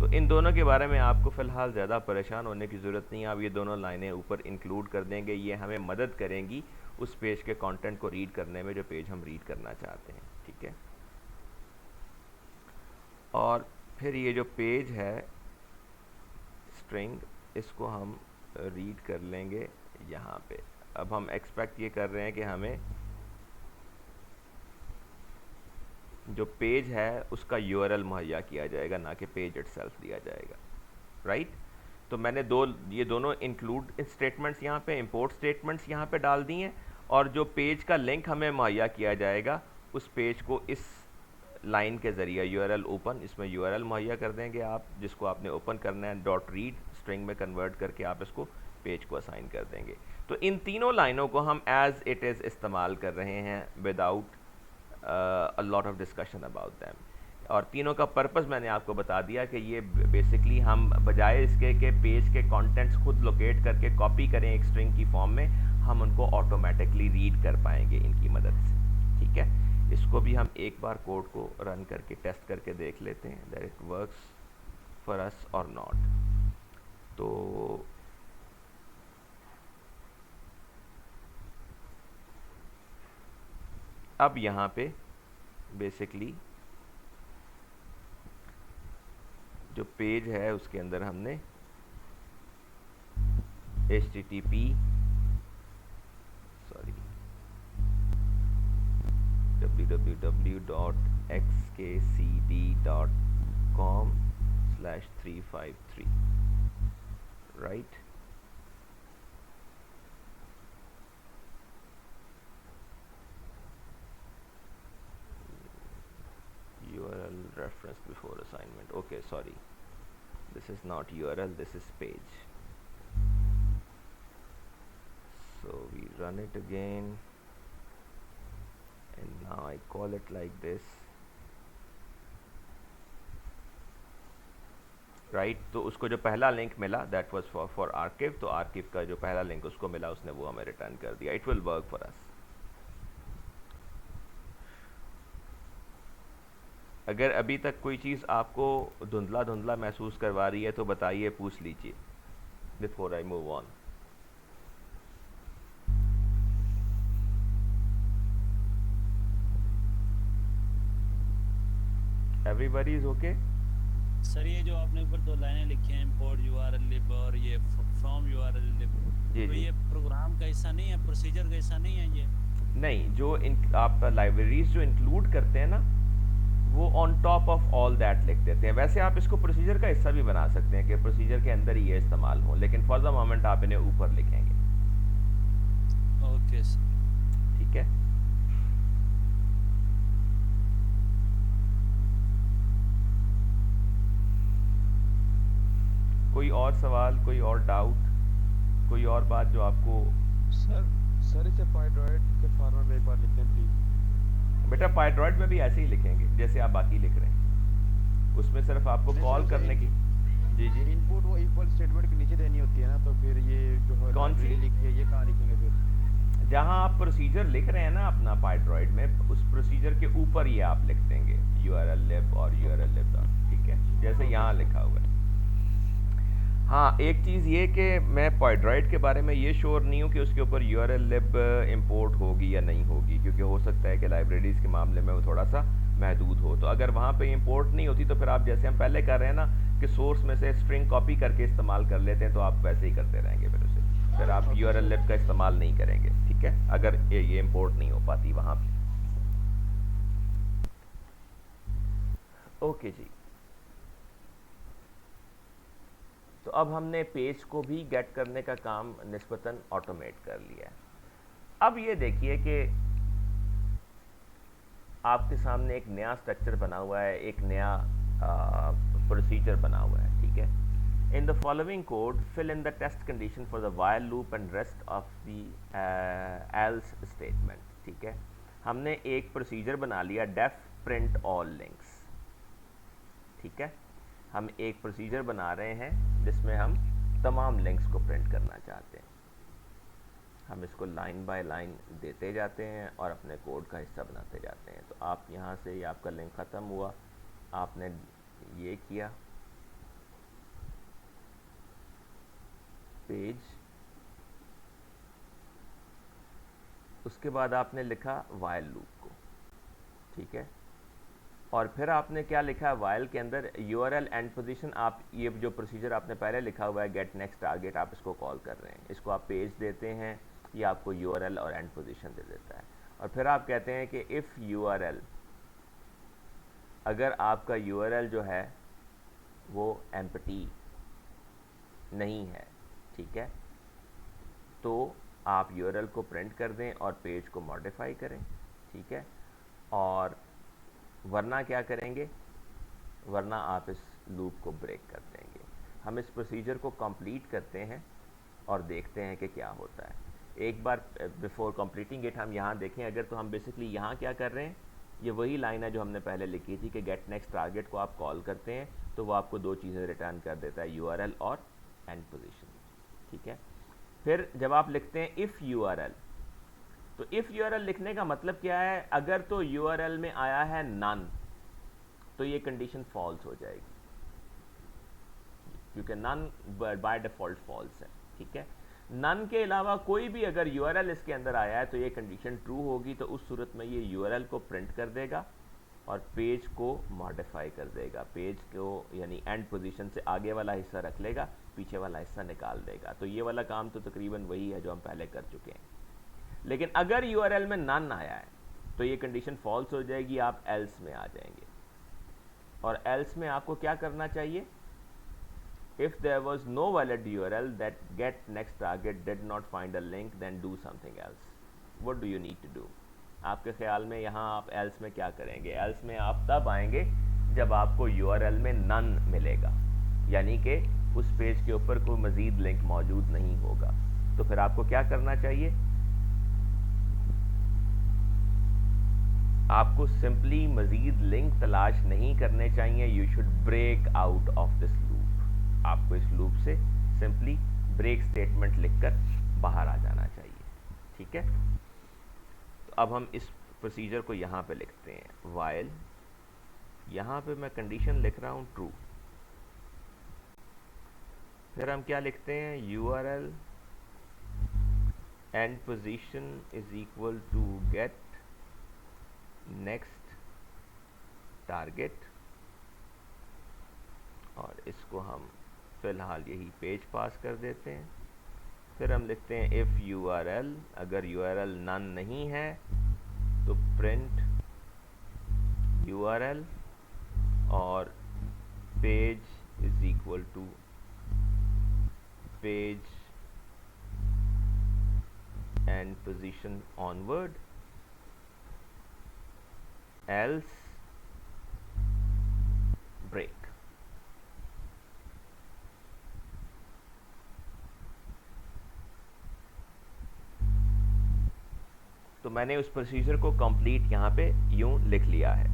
तो इन दोनों के बारे में आपको फ़िलहाल ज़्यादा परेशान होने की ज़रूरत नहीं है। आप ये दोनों लाइनें ऊपर इंक्लूड कर देंगे, ये हमें मदद करेंगी उस पेज के कंटेंट को रीड करने में जो पेज हम रीड करना चाहते हैं, ठीक है। और फिर ये जो पेज है स्ट्रिंग, इसको हम रीड कर लेंगे यहाँ पे। अब हम एक्सपेक्ट ये कर रहे हैं कि हमें जो पेज है उसका यूआरएल मुहैया किया जाएगा, ना कि पेज इटसेल्फ दिया जाएगा, राइट। तो मैंने ये दोनों इंक्लूड स्टेटमेंट्स यहाँ पे, इंपोर्ट स्टेटमेंट्स यहाँ पे डाल दी हैं, और जो पेज का लिंक हमें मुहैया किया जाएगा उस पेज को इस लाइन के ज़रिए यूआरएल ओपन, इसमें यूआरएल मुहैया कर देंगे आप, जिसको आपने ओपन करना है, डॉट रीड स्ट्रिंग में कन्वर्ट करके आप इसको पेज को असाइन कर देंगे। तो इन तीनों लाइनों को हम एज इट इज़ इस्तेमाल कर रहे हैं without a lot of discussion about them. और तीनों का पर्पस मैंने आपको बता दिया कि ये बेसिकली हम बजाय इसके कि पेज के कंटेंट्स खुद लोकेट करके कॉपी करें एक स्ट्रिंग की फॉर्म में, हम उनको ऑटोमेटिकली रीड कर पाएंगे इनकी मदद से, ठीक है। इसको भी हम एक बार कोड को रन करके टेस्ट करके देख लेते हैं that it works for us और नॉट। तो अब यहाँ पे बेसिकली जो पेज है उसके अंदर हमने www.xkcd.com/353, right? URL reference before assignment. Okay, sorry. This is not URL, this is page. So we run it again. And now I call it like this, right? तो उसको जो पहला लिंक मिला that was for archive, तो archive का जो पहला link उसको मिला, उसने वो हमें रिटर्न कर दिया। It will work for us. अगर अभी तक कोई चीज़ आपको धुंधला धुंधला महसूस करवा रही है तो बताइए, पूछ लीजिए before I move on. Everybody is okay? Sir ये जो आपने ऊपर दो लाइनें लिखी हैं, import URL lib और ये from URL lib, जी तो जी। ये प्रोग्राम का हिस्सा नहीं है, प्रोसीजर का हिस्सा नहीं है ये? नहीं, जो आप लाइब्रेरीज जो इंक्लूड करते हैं ना, वो on top of all that लिख देते हैं। वैसे आप इसको प्रोसीजर का हिस्सा भी बना सकते हैं कि प्रोसीजर के अंदर ही ये इस्तेमाल हो, लेकिन फॉर द मोमेंट आप इन्हें ऊपर लिखेंगे, ओके सर। ठीक है। कोई और सवाल, कोई और डाउट, कोई और बात जो आपको? सर इसे पाइड्रॉइड के फॉर्मेट में एक बार लिखें प्लीज। बेटा पाइड्रॉइड में भी ऐसे ही लिखेंगे जैसे आप बाकी लिख रहे हैं, उसमें सिर्फ आपको कॉल करने की। जी जी। इनपुट वो इक्वल स्टेटमेंट के नीचे देनी होती है ना, तो फिर ये जो कौन सी लिखी है ये कहाँ लिखेंगे फिर? जहाँ आप प्रोसीजर लिख रहे हैं ना अपना पाइड्रॉइड में, उस प्रोसीजर के ऊपर ये आप लिख देंगे URL lib और URL lib, ठीक है, जैसे यहाँ लिखा हुआ है। हाँ, एक चीज़ ये कि मैं पाइड्रॉइड के बारे में ये श्योर नहीं हूँ कि उसके ऊपर URL lib इंपोर्ट होगी या नहीं होगी, क्योंकि हो सकता है कि लाइब्रेरीज़ के मामले में वो थोड़ा सा महदूद हो। तो अगर वहाँ पे इंपोर्ट नहीं होती तो फिर आप जैसे हम पहले कर रहे हैं ना कि सोर्स में से स्ट्रिंग कॉपी करके इस्तेमाल कर लेते हैं, तो आप वैसे ही करते रहेंगे फिर आप URL lib का इस्तेमाल नहीं करेंगे, ठीक है, अगर ये इंपोर्ट नहीं हो पाती वहाँ पे। ओके जी। तो अब हमने पेज को भी गेट करने का काम निस्बतन ऑटोमेट कर लिया है। अब ये देखिए कि आपके सामने एक नया स्ट्रक्चर बना हुआ है, एक नया प्रोसीजर बना हुआ है, ठीक है। In the following code fill in the test condition for the while loop and rest of the else statement, ठीक है। हमने एक प्रोसीजर बना लिया डेफ प्रिंट ऑल लिंक्स, ठीक है। हम एक प्रोसीजर बना रहे हैं जिसमें हम तमाम लिंक्स को प्रिंट करना चाहते हैं। हम इसको लाइन बाय लाइन देते जाते हैं और अपने कोड का हिस्सा बनाते जाते हैं। तो आप यहाँ से ये आपका लिंक ख़त्म हुआ, आपने ये किया पेज, उसके बाद आपने लिखा वाइल लूप को, ठीक है। और फिर आपने क्या लिखा है वाइल के अंदर URL एंड पोजीशन, आप ये जो प्रोसीजर आपने पहले लिखा हुआ है गेट नेक्स्ट टारगेट, आप इसको कॉल कर रहे हैं, इसको आप पेज देते हैं, ये आपको URL और एंड पोजीशन दे देता है। और फिर आप कहते हैं कि इफ़ URL अगर आपका यूआरएल जो है वो एम्प्टी नहीं है, ठीक है, तो आप यूआरएल को प्रिंट कर दें और पेज को मॉडिफाई करें, ठीक है। और वरना क्या करेंगे, वरना आप इस लूप को ब्रेक कर देंगे। हम इस प्रोसीजर को कंप्लीट करते हैं और देखते हैं कि क्या होता है। एक बार बिफोर कंप्लीटिंग इट हम यहाँ देखें अगर, तो हम बेसिकली यहाँ क्या कर रहे हैं, ये वही लाइन है जो हमने पहले लिखी थी कि गेट नेक्स्ट टारगेट को आप कॉल करते हैं तो वो आपको दो चीज़ें रिटर्न कर देता है, यूआरएल और एंड पोजीशन, ठीक है। फिर जब आप लिखते हैं इफ़ यूआरएल, तो इफ़ यूआरएल लिखने का मतलब क्या है, अगर तो यूआरएल में आया है नन तो ये कंडीशन फॉल्स हो जाएगी, क्योंकि नन बाय डिफ़ॉल्ट फॉल्स है, ठीक है। नन के अलावा कोई भी अगर यूआरएल इसके अंदर आया है तो ये कंडीशन ट्रू होगी, तो उस सूरत में ये यूआरएल को प्रिंट कर देगा और पेज को मॉडिफाई कर देगा, पेज को यानी एंड पोजीशन से आगे वाला हिस्सा रख लेगा, पीछे वाला हिस्सा निकाल देगा। तो ये वाला काम तो तकरीबन वही है जो हम पहले कर चुके हैं। लेकिन अगर यूआरएल में नन आया है तो ये कंडीशन फॉल्स हो जाएगी, आप एल्स में आ जाएंगे। और एल्स में आपको क्या करना चाहिए, if there was no valid URL that get next target did not find a link, then do something else. What do you need to do? आपके ख्याल में यहाँ आप else में क्या करेंगे? else में आप तब आएंगे जब आपको URL में none मिलेगा, यानी कि उस पेज के ऊपर कोई मजीद लिंक मौजूद नहीं होगा। तो फिर आपको क्या करना चाहिए, आपको सिंपली मजीद लिंक तलाश नहीं करने चाहिए, you should break out of this loop. आपको इस लूप से सिंपली ब्रेक स्टेटमेंट लिखकर बाहर आ जाना चाहिए, ठीक है। तो अब हम इस प्रोसीजर को यहाँ पे लिखते हैं, वाइल, यहाँ पे मैं कंडीशन लिख रहा हूँ ट्रू, फिर हम क्या लिखते हैं, URL end position is equal to get next target, और इसको हम फ़िलहाल यही पेज पास कर देते हैं। फिर हम लिखते हैं इफ़ यूआरएल, अगर यूआरएल नन नहीं है तो प्रिंट यूआरएल और page is equal to page end position onward, else break. तो मैंने उस प्रोसीजर को कंप्लीट यहाँ पे यूं लिख लिया है।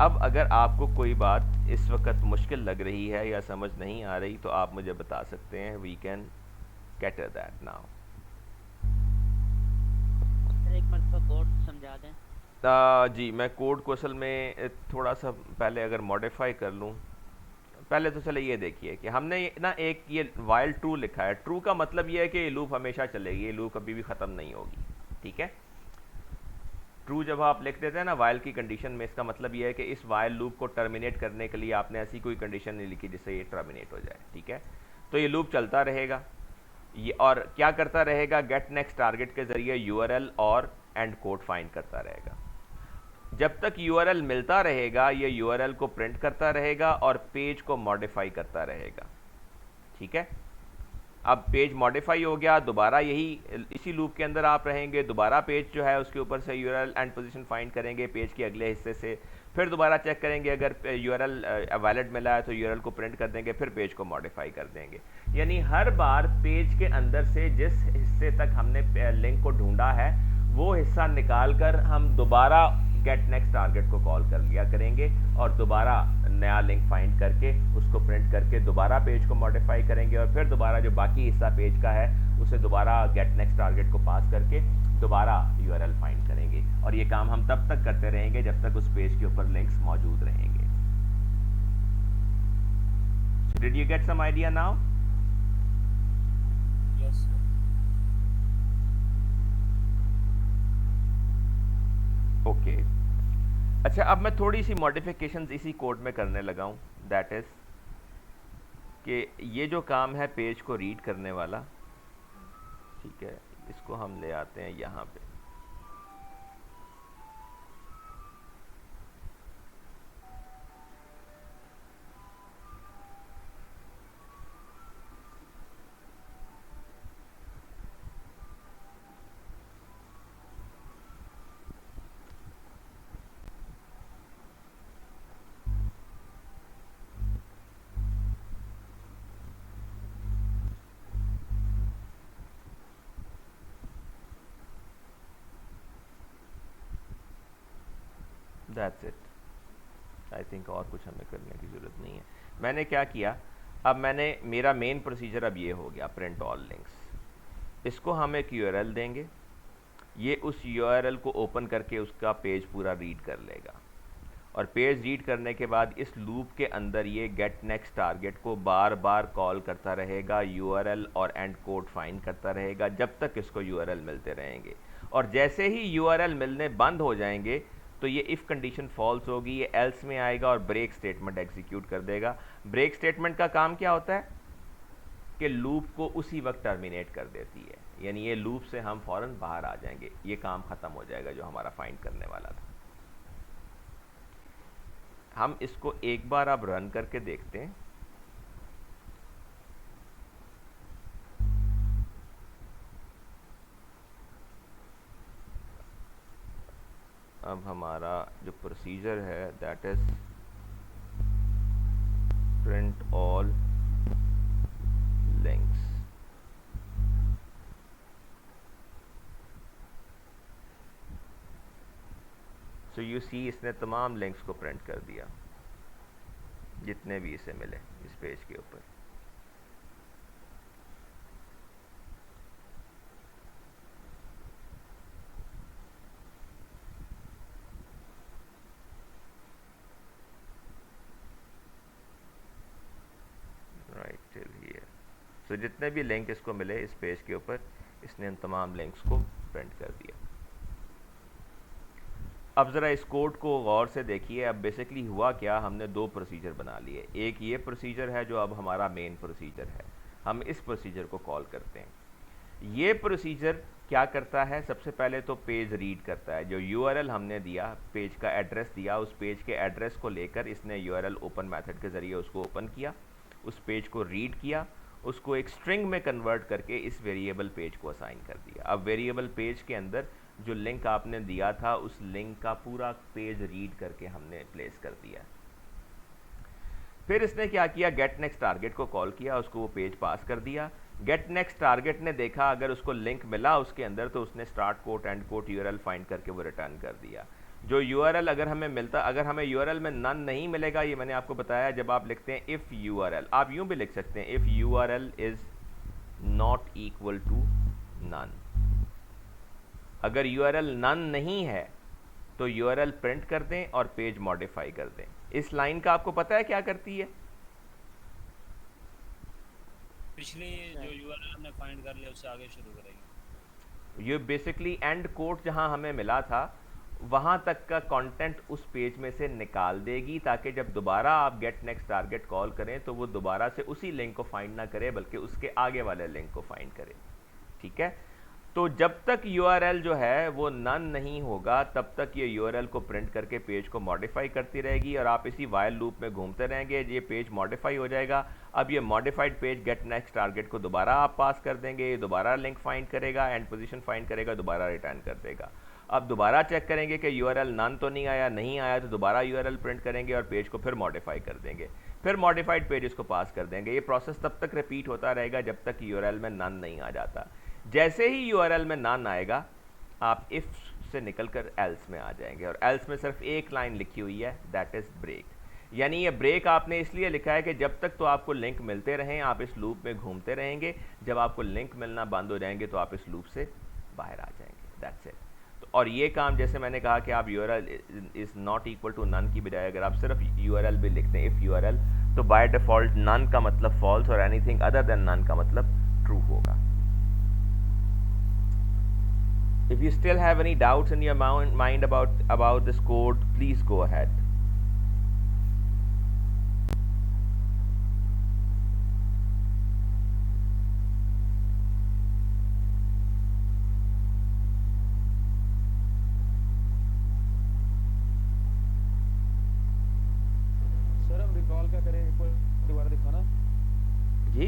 अब अगर आपको कोई बात इस वक्त मुश्किल लग रही है या समझ नहीं आ रही तो आप मुझे बता सकते हैं, we can cater that now. एक मरतबा कोड समझा दें। जी, मैं कोड को असल में थोड़ा सा पहले अगर मॉडिफाई कर लूँ। पहले तो चले ये देखिए कि हमने ना एक ये वाइल ट्रू लिखा है। ट्रू का मतलब ये है कि ये लूप हमेशा चलेगी, ये लूप कभी भी ख़त्म नहीं होगी, ठीक है। ट्रू जब आप लिख देते हैं ना वाइल की कंडीशन में, इसका मतलब ये है कि इस वाइल लूप को टर्मिनेट करने के लिए आपने ऐसी कोई कंडीशन नहीं लिखी जिससे ये टर्मिनेट हो जाए, ठीक है। तो ये लूप चलता रहेगा, ये और क्या करता रहेगा, गेट नेक्स्ट टारगेट के ज़रिए यूआरएल और एंड कोड फाइंड करता रहेगा। जब तक यूआरएल मिलता रहेगा ये यूआरएल को प्रिंट करता रहेगा और पेज को मॉडिफाई करता रहेगा, ठीक है। अब पेज मॉडिफाई हो गया, दोबारा यही इसी लूप के अंदर आप रहेंगे, दोबारा पेज जो है उसके ऊपर से यूआरएल एंड पोजीशन फाइंड करेंगे पेज के अगले हिस्से से, फिर दोबारा चेक करेंगे, अगर यूआरएल वैलिड मिला है तो यूआरएल को प्रिंट कर देंगे, फिर पेज को मॉडिफाई कर देंगे। यानी हर बार पेज के अंदर से जिस हिस्से तक हमने लिंक को ढूंढा है वो हिस्सा निकाल कर हम दोबारा गेट नेक्स्ट टारगेट को कॉल कर लिया करेंगे और दोबारा नया लिंक फाइंड करके उसको प्रिंट करके दोबारा पेज को मॉडिफाई करेंगे और फिर दोबारा जो बाकी हिस्सा पेज का है उसे दोबारा गेट नेक्स्ट टारगेट को पास करके दोबारा यूआरएल फाइंड करेंगे। और ये काम हम तब तक करते रहेंगे जब तक उस पेज के ऊपर लिंक्स मौजूद रहेंगे। Did you get some idea now? Yes sir. Okay, अच्छा अब मैं थोड़ी सी मॉडिफिकेशंस इसी कोड में करने लगा हूँ। दैट इज़ कि ये जो काम है पेज को रीड करने वाला, ठीक है, इसको हम ले आते हैं यहाँ पे। That's it. आई थिंक और कुछ हमें करने की ज़रूरत नहीं है। मैंने क्या किया, अब मेरा मेन प्रोसीजर अब ये हो गया, प्रिंट ऑल लिंक्स। इसको हम एक यूआरएल देंगे, ये उस यूआरएल को ओपन करके उसका पेज पूरा रीड कर लेगा, और पेज रीड करने के बाद इस लूप के अंदर ये गेट नेक्स्ट टारगेट को बार बार कॉल करता रहेगा, यूआरएल और एंड कोड फाइंड करता रहेगा जब तक इसको यूआरएल मिलते रहेंगे। और जैसे ही यूआरएल मिलने बंद हो जाएंगे तो ये इफ़ कंडीशन फॉल्स होगी, ये एल्स में आएगा और ब्रेक स्टेटमेंट एग्जीक्यूट कर देगा। ब्रेक स्टेटमेंट का काम क्या होता है कि लूप को उसी वक्त टर्मिनेट कर देती है, यानी ये लूप से हम फ़ौरन बाहर आ जाएंगे, ये काम ख़त्म हो जाएगा जो हमारा फाइंड करने वाला था। हम इसको एक बार अब रन करके देखते हैं। अब हमारा जो प्रोसीजर है that is print all links. So you see इसने तमाम लिंक्स को प्रिंट कर दिया जितने भी इसे मिले इस पेज के ऊपर। Right till here. सो जितने भी लिंक इसको मिले इस पेज के ऊपर, इसने इन तमाम लिंक्स को प्रिंट कर दिया। अब ज़रा इस कोड को गौर से देखिए। अब बेसिकली हुआ क्या, हमने दो प्रोसीजर बना लिए। एक ये प्रोसीजर है जो अब हमारा मेन प्रोसीजर है, हम इस प्रोसीजर को कॉल करते हैं। ये प्रोसीजर क्या करता है, सबसे पहले तो पेज रीड करता है। जो यूआरएल हमने दिया, पेज का एड्रेस दिया, उस पेज के एड्रेस को लेकर इसने यूआरएल ओपन मेथड के ज़रिए उसको ओपन किया, उस पेज को रीड किया, उसको एक स्ट्रिंग में कन्वर्ट करके इस वेरिएबल पेज को असाइन कर दिया। अब वेरिएबल पेज के अंदर जो लिंक आपने दिया था उस लिंक का पूरा पेज रीड करके हमने प्लेस कर दिया। फिर इसने क्या किया, गेट नेक्स्ट टारगेट को कॉल किया, उसको वो पेज पास कर दिया। गेट नेक्स्ट टारगेट ने देखा अगर उसको लिंक मिला उसके अंदर तो उसने start quote end quote URL find करके वो रिटर्न कर दिया। जो यूआरएल अगर हमें यूआरएल में नन नहीं मिलेगा, ये मैंने आपको बताया, जब आप लिखते हैं इफ़ यूआरएल, आप यूं भी लिख सकते हैं if URL is not equal to none. अगर यूआरएल नन नहीं है तो यूआरएल प्रिंट कर दें और पेज मॉडिफाई कर दें। इस लाइन का आपको पता है क्या करती है? पिछली जो यूआरएल हमने फाइंड कर लिया उससे आगे शुरू करेंगे। ये बेसिकली एंड कोड जहां हमें मिला था वहां तक का कंटेंट उस पेज में से निकाल देगी, ताकि जब दोबारा आप गेट नेक्स्ट टारगेट कॉल करें तो वो दोबारा से उसी लिंक को फाइंड ना करे बल्कि उसके आगे वाले लिंक को फाइंड करे। ठीक है, तो जब तक यूआरएल जो है वो नन नहीं होगा तब तक ये यूआरएल को प्रिंट करके पेज को मॉडिफाई करती रहेगी और आप इसी वाइल लूप में घूमते रहेंगे। ये पेज मॉडिफाई हो जाएगा। अब ये modified page get next target को दोबारा आप पास कर देंगे, ये दोबारा लिंक फाइंड करेगा, एंड पोजीशन फाइंड करेगा, दोबारा रिटर्न कर देगा। अब दोबारा चेक करेंगे कि यूआरएल नन तो नहीं आया तो दोबारा यूआरएल प्रिंट करेंगे और पेज को फिर मॉडिफाई कर देंगे, फिर मॉडिफाइड पेज को पास कर देंगे। ये प्रोसेस तब तक रिपीट होता रहेगा जब तक यूआरएल में नन नहीं आ जाता। जैसे ही यूआरएल में नन आएगा आप इफ से निकलकर एल्स में आ जाएंगे, और एल्स में सिर्फ एक लाइन लिखी हुई है, दैट इज ब्रेक। यानी ये ब्रेक आपने इसलिए लिखा है कि जब तक तो आपको लिंक मिलते रहें आप इस लूप में घूमते रहेंगे, जब आपको लिंक मिलना बंद हो जाएंगे तो आप इस लूप से बाहर आ जाएंगे, दैट्स इट। तो और ये काम जैसे मैंने कहा कि आप URL is not equal to none की बजाय अगर आप सिर्फ यूआरएल भी लिखते हैं इफ यूआरएल, तो बाय डिफॉल्ट नन का मतलब फॉल्स और एनीथिंग अदर देन नन का मतलब ट्रू होगा। If you still have any doubts in your mind about this code, please go ahead. क्या करें, एक बार दोबारा दिखाना। जी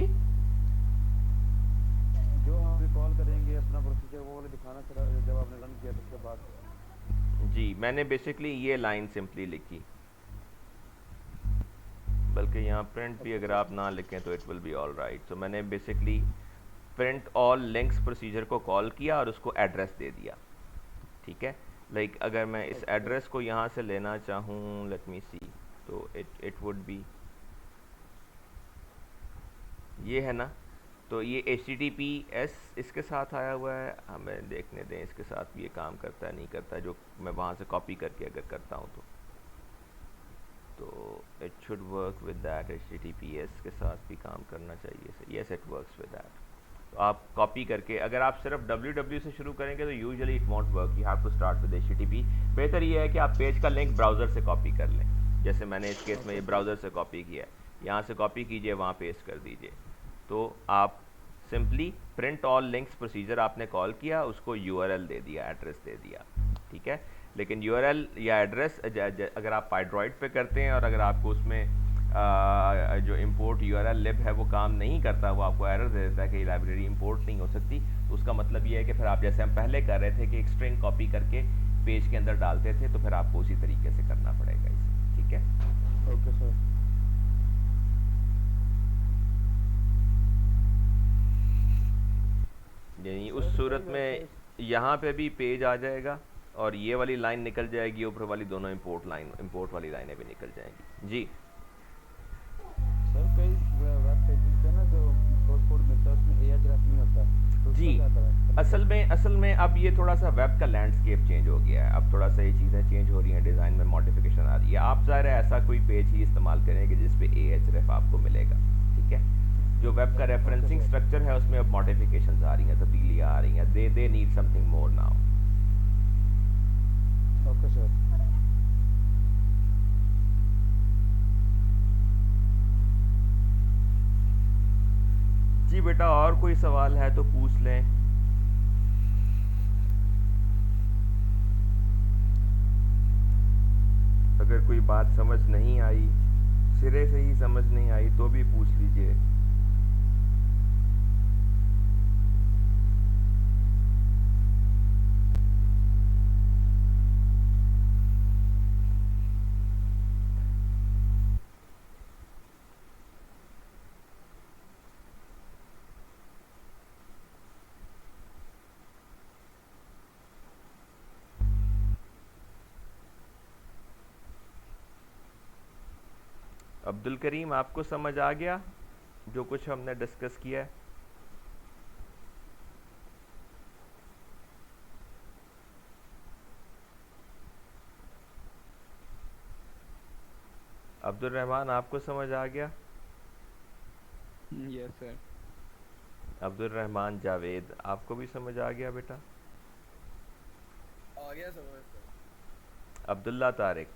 जो हम रिकॉल करेंगे अपना प्रोसीजर वो वाला दिखाना थोड़ा, जब आपने रन किया तो उसके बाद। जी, मैंने बेसिकली ये लाइन सिंपली लिखी, बल्कि यहाँ प्रिंट भी अगर आप ना लिखें तो it will be all right. तो मैंने basically print all links procedure को कॉल किया और उसको एड्रेस दे दिया, ठीक है। लाइक अगर मैं इस एड्रेस को यहाँ से लेना चाहूँ, लेट मी सी, तो इट वुड बी ये है ना। तो ये HTTPS इसके साथ आया हुआ है, हमें देखने दें इसके साथ भी ये काम करता है नहीं करता है, जो मैं वहाँ से कॉपी करके अगर करता हूँ तो it should work with that. HTTPS के साथ भी काम करना चाहिए। Yes, it works with that. तो आप कॉपी करके, अगर आप सिर्फ www से शुरू करेंगे तो usually it won't work, you have to start with HTTP। बेहतर ये है कि आप पेज का लिंक ब्राउज़र से कॉपी कर लें, जैसे मैंने इस केस में ये ब्राउज़र से कॉपी किया है, यहाँ से कॉपी कीजिए, वहाँ पेस्ट कर दीजिए। तो आप simply print all links procedure आपने कॉल किया, उसको URL दे दिया, एड्रेस दे दिया, ठीक है। लेकिन URL या एड्रेस अगर आप पाइड्रॉइड पे करते हैं और अगर आपको उसमें जो इंपोर्ट URL लिब है वो काम नहीं करता, वो आपको एरर दे देता है कि लाइब्रेरी इंपोर्ट नहीं हो सकती, तो उसका मतलब ये है कि फिर आप, जैसे हम पहले कर रहे थे कि एक स्ट्रिंग कॉपी करके पेज के अंदर डालते थे, तो फिर आपको उसी तरीके से करना पड़ेगा इसे, ठीक है। Okay sir. यानी उस सूरत में यहाँ पे भी पेज आ जाएगा और ये वाली लाइन निकल जाएगी, ऊपर वाली दोनों इंपोर्ट वाली लाइनें भी निकल जाएंगी। जी सर कई वेब पेजेस पे ना जो सोर्स कोड मिलता है उसमें AHREF नहीं होता, तो उसका जी, क्या करें? असल में अब ये थोड़ा सा वेब का लैंडस्केप चेंज हो गया है, अब थोड़ा सा ये चीज़ें चेंज हो रही हैं, डिज़ाइन में मॉडिफिकेशन आ रही है। आप ज़ाहिर है ऐसा कोई पेज ही इस्तेमाल करेंगे जिस पे AHREF आपको मिलेगा, ठीक है। जो वेब का रेफरेंसिंग स्ट्रक्चर है उसमें अब मॉडिफिकेशंस आ रही हैं, तब्दीलियाँ आ रही हैं, they need something more now. Okay sir. जी बेटा, और कोई सवाल है तो पूछ लें। अगर कोई बात समझ नहीं आई, सिरे से ही समझ नहीं आई, तो भी पूछ लीजिए। अब्दुल करीम, आपको समझ आ गया जो कुछ हमने डिस्कस किया है? अब्दुल रहमान, आपको समझ आ गया? Yes sir. अब्दुल रहमान जावेद, आपको भी समझ आ गया बेटा? आ गया समझ sir. Abdullah Tariq,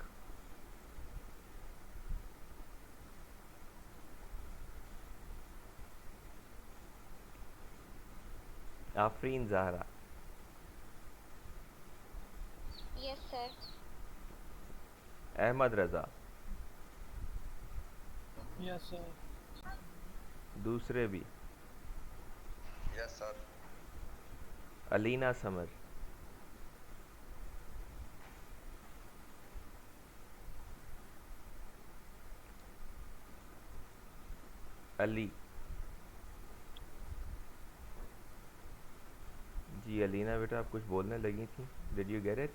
Afreen Zahra, yes sir. Ahmed Raza, yes sir. दूसरे भी, यस सर। अलीना समर, अली। जी अलीना बेटा, आप कुछ बोलने लगी थी, did you get it?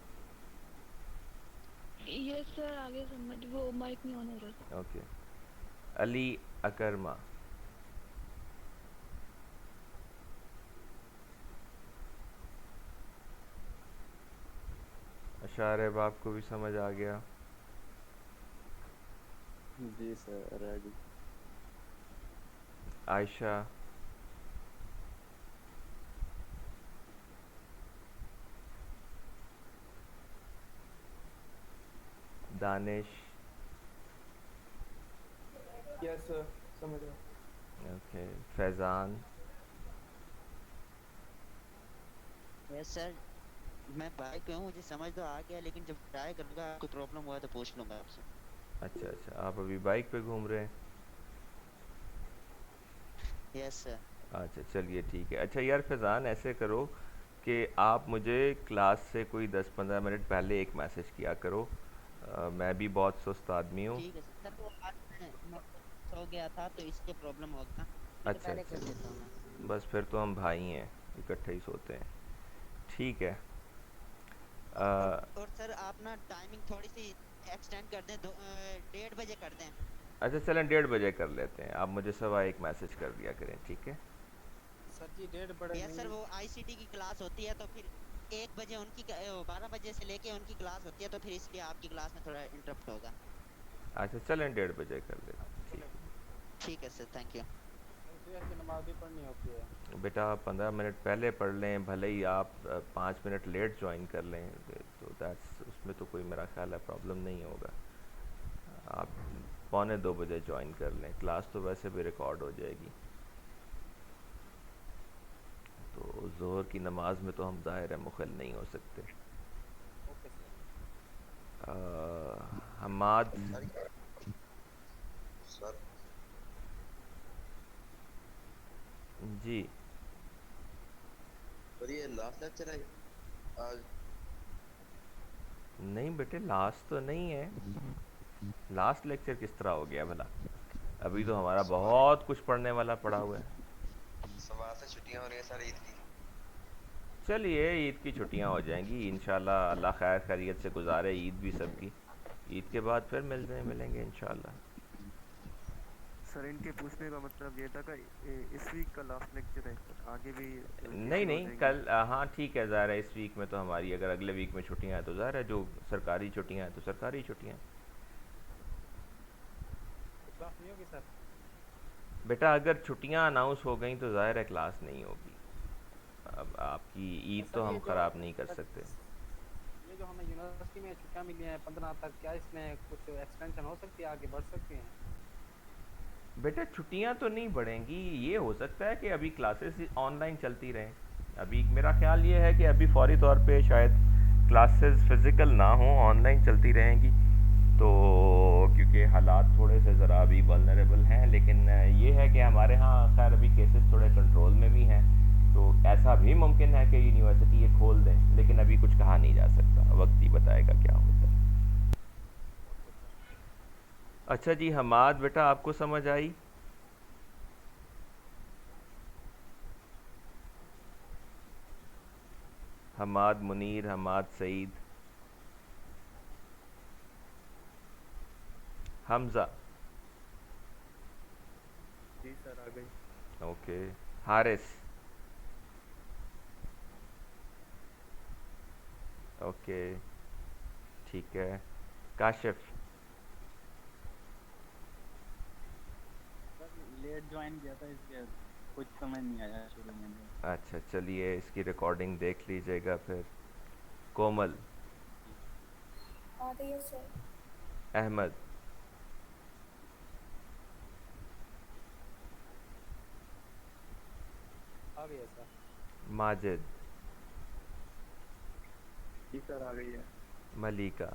Yes sir, आगे समझ, वो माइक नहीं ऑन हो रहा था। ओके। अली अकरमा, अशारब, आपको भी समझ आ गया? जी sir, ready. Aisha, Danish, yes sir, समझ गया। Okay, Faizan, yes sir. मैं बाइक पे हूँ, मुझे समझ तो आ गया, लेकिन जब ट्राई करूँगा कोई प्रॉब्लम हुआ तो पूछ लूँगा आपसे। अच्छा अच्छा, आप अभी बाइक पे घूम रहे हैं? Yes sir. अच्छा चलिए ठीक है। अच्छा यार फैज़ान, ऐसे करो कि आप मुझे क्लास से कोई 10-15 मिनट पहले एक मैसेज किया करो। मैं भी बहुत सुस्त आदमी हूँ। ठीक है सर। सर वो आज मैं सो गया था तो इसलिए प्रॉब्लम होगा। नहीं तो अच्छा पहले अच्छा, कर देता हूँ मैं। बस फिर तो हम भाई हैं, इकट्ठे ही सोते हैं। ठीक है। और सर आप ना टाइमिंग थोड़ी सी एक्सटेंड कर दें, 1:30 बजे कर दें। अच्छा चलें, 1:30 बजे कर लेते हैं। आप मुझे 1:15 मैसेज कर दिया करें, ठीक है? सर जी 1:30 यस सर, नहीं। वो आईसीटी की क्लास होती है तो फिर 1 बजे उनकी 12 बजे से लेके उनकी क्लास होती है तो फिर इसलिए आपकी क्लास में थोड़ा इंटरप्ट होगा। अच्छा चलें, 1:30 बजे कर लेते हैं, ठीक चले ठीक है सर, थैंक यू। सर सुबह की नमाज भी पढ़नी होती है। है। बेटा आप 15 मिनट पहले पढ़ लें, भले ही आप 5 मिनट लेट ज्वाइन कर लें, तो दैट्स, उसमें तो कोई मेरा ख्याल है प्रॉब्लम नहीं होगा। आप 1:45 ज्वाइन कर लें, क्लास तो वैसे भी रिकॉर्ड हो जाएगी। तो ज़ोहर की नमाज में तो हम ज़ाहिर है मुखल नहीं हो सकते। Okay sir. Hammad. Sir sir जी। सर ये लास्ट लेक्चर है आज? नहीं बेटे, लास्ट तो नहीं है। लास्ट लेक्चर किस तरह हो गया भला? अभी तो हमारा सुबह बहुत कुछ पढ़ने वाला पड़ा हुआ है। सुबह से छुट्टियां हो रही हैं सर ईद की। चलिए ईद की छुट्टियां हो जाएंगी इंशाल्लाह, अल्लाह खैर खैरियत से गुजारे ईद भी सबकी। ईद के बाद फिर मिलेंगे इंशाल्लाह। सर इनके पूछने का मतलब ये था कि इस वीक का लास्ट लेक्चर है, आगे भी नहीं वैकेशन हो नहीं, जाएंगी। कल हाँ ठीक है, ज़ाहिर है इस वीक में तो हमारी, अगर अगले वीक में छुट्टियां हैं तो ज़ाहिर है जो सरकारी छुट्टियां हैं तो सरकारी छुट्टियां हैं। तो क्लास नहीं होगी सर? बेटा अगर छुट्टियां अनाउंस हो गई तो ज़ाहिर है क्लास नहीं होगी। अब आपकी ईद तो सर हम ख़राब नहीं कर सकते। ये जो हमें यूनिवर्सिटी में छुट्टियां मिली हैं 15 तक, क्या इसमें कुछ एक्सटेंशन हो सकती है, आगे बढ़ सकती हैं? बेटा छुट्टियां तो नहीं बढ़ेंगी, ये हो सकता है कि अभी क्लासेस ऑनलाइन चलती रहें। अभी मेरा ख्याल ये है कि अभी फौरी तौर पे शायद क्लासेस फ़िज़िकल ना हो, ऑनलाइन चलती रहेंगी। तो क्योंकि हालात थोड़े से ज़रा अभी वल्नरेबल हैं, लेकिन ये है कि हमारे यहाँ खैर अभी केसेस थोड़े कंट्रोल में भी हैं। तो ऐसा भी मुमकिन है कि यूनिवर्सिटी ये खोल दें, लेकिन अभी कुछ कहा नहीं जा सकता, वक्त ही बताएगा क्या होता है। Okay sir. अच्छा जी हमाद बेटा, आपको समझ आई? हमाद मुनीर, हमाद सईद, हमज़ा। जी सर आ गई। ओके। हारिस। ओके ठीक है। काशिफ। सर लेट ज्वाइन किया था इसलिए कुछ समझ नहीं आया शुरू में। अच्छा चलिए इसकी रिकॉर्डिंग देख लीजिएगा फिर। कोमल। आ रही है सर। अहमद। आ गया सर। माजिद। जी सर आ गई है। Malika.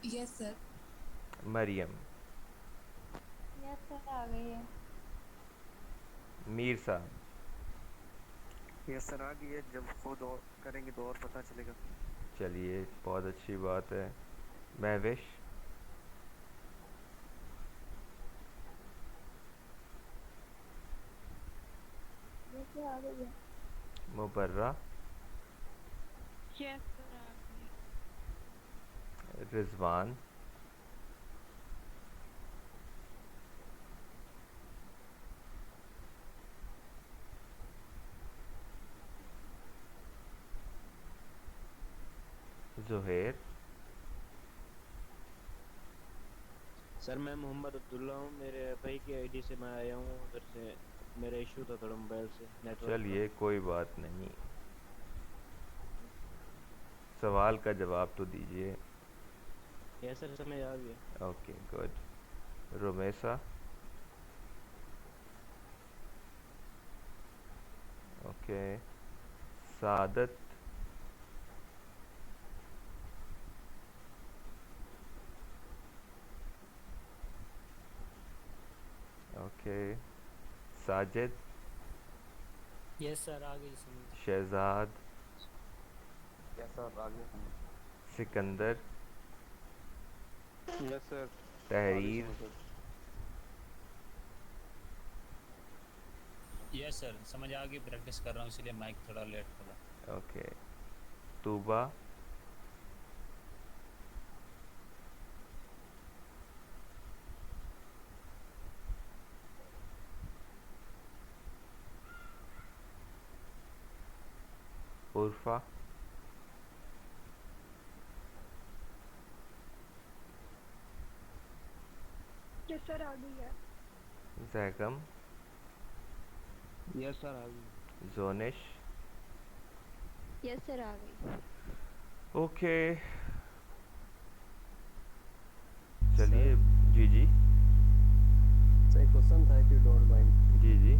Yes sir. Maryam. Yes sir आ गई है। मीर साहब। यस सर आ गई है, जब खुद और करेंगे तो और पता चलेगा। चलिए बहुत अच्छी बात है। महविश। यस सर आ गई है। मुबर्रा। यस सर आ गई। रिजवान। जुहैर। सर मैं मोहम्मद अब्दुल्ला हूँ, मेरे भाई की आईडी से मैं आया हूँ उधर से। मेरा इशू था थोड़ा मोबाइल से, नेटवर्क का। चलिए कोई बात नहीं, सवाल का जवाब तो दीजिए। यस सर समझ आ गया। Okay good. Rumesa. Okay. Saadat. Okay, Sajid, yes sir आ गई समझ। शहजाद, यस सर आगे समझ। Sikandar, yes sir Tahrir, yes sir समझ आ गई, प्रैक्टिस कर रहा हूँ इसलिए माइक थोड़ा लेट खोला। ओके, तूबा, उर्फा, यस सर आ गई है। जैगम, यस सर आगे। जोनिश। यस सर आ गई। ओके, चलिए। जी जी सर एक क्वेश्चन था, इफ यू डोंट माइंड। जी जी।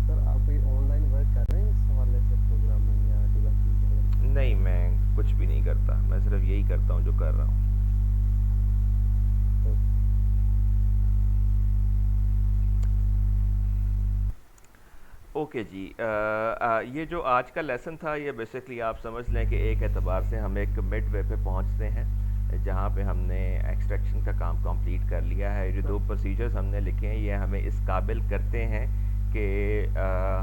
सर आप कोई ऑनलाइन वर्क कर रहे हैं इस हवाले से, प्रोग्रामिंग या डेवलपिंग? नहीं, मैं कुछ भी नहीं करता, मैं सिर्फ यही करता हूँ जो कर रहा हूँ। ओके जी। ये जो आज का लेसन था, ये बेसिकली आप समझ लें कि एक एतबार से हम एक मिड वे पे पहुँचते हैं जहाँ पे हमने एक्सट्रैक्शन का काम कंप्लीट कर लिया है। जो दो प्रोसीजर्स हमने लिखे हैं ये हमें इस काबिल करते हैं कि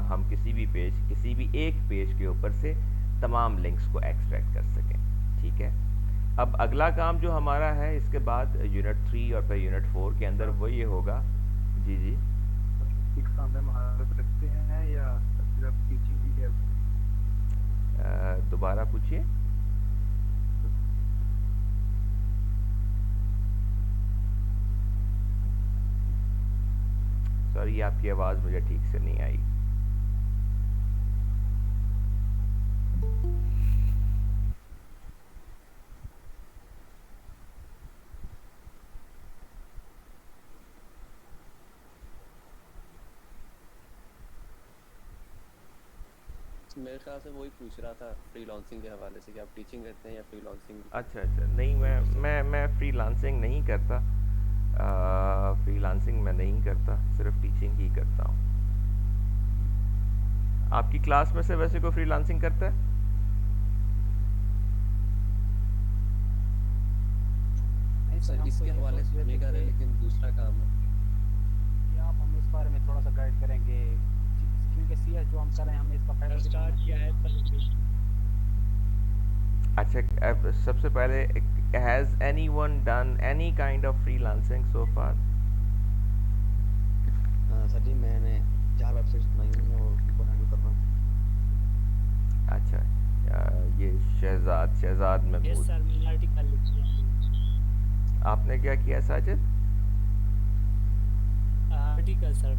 हम किसी भी एक पेज के ऊपर से तमाम लिंक्स को एक्सट्रैक्ट कर सकें। ठीक है, अब अगला काम जो हमारा है इसके बाद यूनिट 3 और फिर यूनिट 4 के अंदर वो ये होगा। जी जी। काम में महारत रखते हैं या सिर्फ टीचिंग ही है? दोबारा पूछिए। सॉरी, आपकी आवाज़ मुझे ठीक से नहीं आई। मेरे ख्याल से वही पूछ रहा था फ्रीलांसिंग के हवाले से कि आप टीचिंग करते हैं या फ्रीलांसिंग? अच्छा अच्छा, नहीं, मैं फ्रीलांसिंग नहीं करता। फ्रीलांसिंग मैं नहीं करता, सिर्फ टीचिंग ही करता हूँ। आपकी क्लास में से वैसे कोई फ्रीलांसिंग करता है? नहीं सर, सर हम इसके तो ये हवाले सोच से रहे नहीं थे कर रहे, कि लेकिन दूसरा काम है। आप हमें इस बारे में थोड़ा सा गाइड करेंगे, क्योंकि सीएस जो हम कर रहे हैं हमें इसका फायदा स्टार्ट किया है अच्छा, अब सबसे पहले, has anyone done any kind of freelancing so far? हाँ सर जी, मैंने 4 वेबसाइट्स बनाई हुई हैं और उनको हैंडल कर रहा हूँ। अच्छा, ये शहजाद यस महमूद, सर मैंने आर्टिकल लिखा। आपने क्या किया साजिद? Article sir.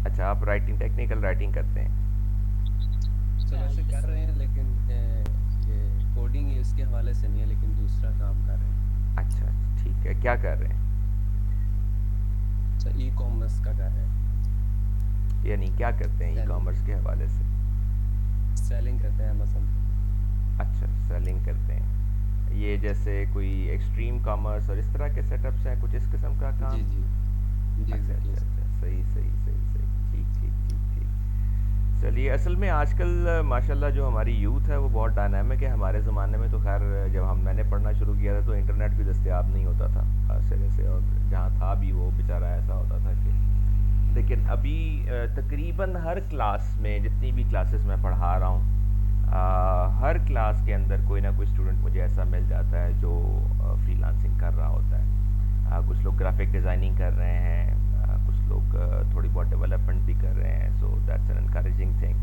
अच्छा, आप टेक्निकल राइटिंग करते हैं। सर वैसे कर रहे हैं, लेकिन ये कोडिंग इसके हवाले से नहीं है, लेकिन दूसरा काम कर रहे हैं। अच्छा, ठीक है, क्या कर रहे हैं? सर ई कॉमर्स का कर रहे हैं। यानी क्या करते हैं ई Selling. कॉमर्स के हवाले से? सेलिंग करते हैं अमेज़न पे। अच्छा, सेलिंग करते हैं। ये जैसे कोई एक्सट्रीम कॉमर्स और इस तरह के सेटअप्स हैं, कुछ इस किस्म का काम? जी जी जी, अच्छा एग्जैक्टली अच्छा सर। अच्छा, सही सही सही सही, ठीक ठीक ठीक ठीक। चलिए, असल में आजकल माशाल्लाह जो हमारी यूथ है वो बहुत डायनामिक है। हमारे ज़माने में तो खैर जब मैंने पढ़ना शुरू किया था तो इंटरनेट भी दस्तयाब नहीं होता था सिरे से, और जहाँ था भी वो बेचारा ऐसा होता था कि, लेकिन अभी तकरीबन हर क्लास में, जितनी भी क्लासेस मैं पढ़ा रहा हूँ, हर क्लास के अंदर कोई ना कोई स्टूडेंट मुझे ऐसा मिल जाता है जो फ्रीलांसिंग कर रहा होता है। कुछ लोग ग्राफिक डिज़ाइनिंग कर रहे हैं, कुछ लोग थोड़ी बहुत डेवलपमेंट भी कर रहे हैं। So that's an encouraging thing.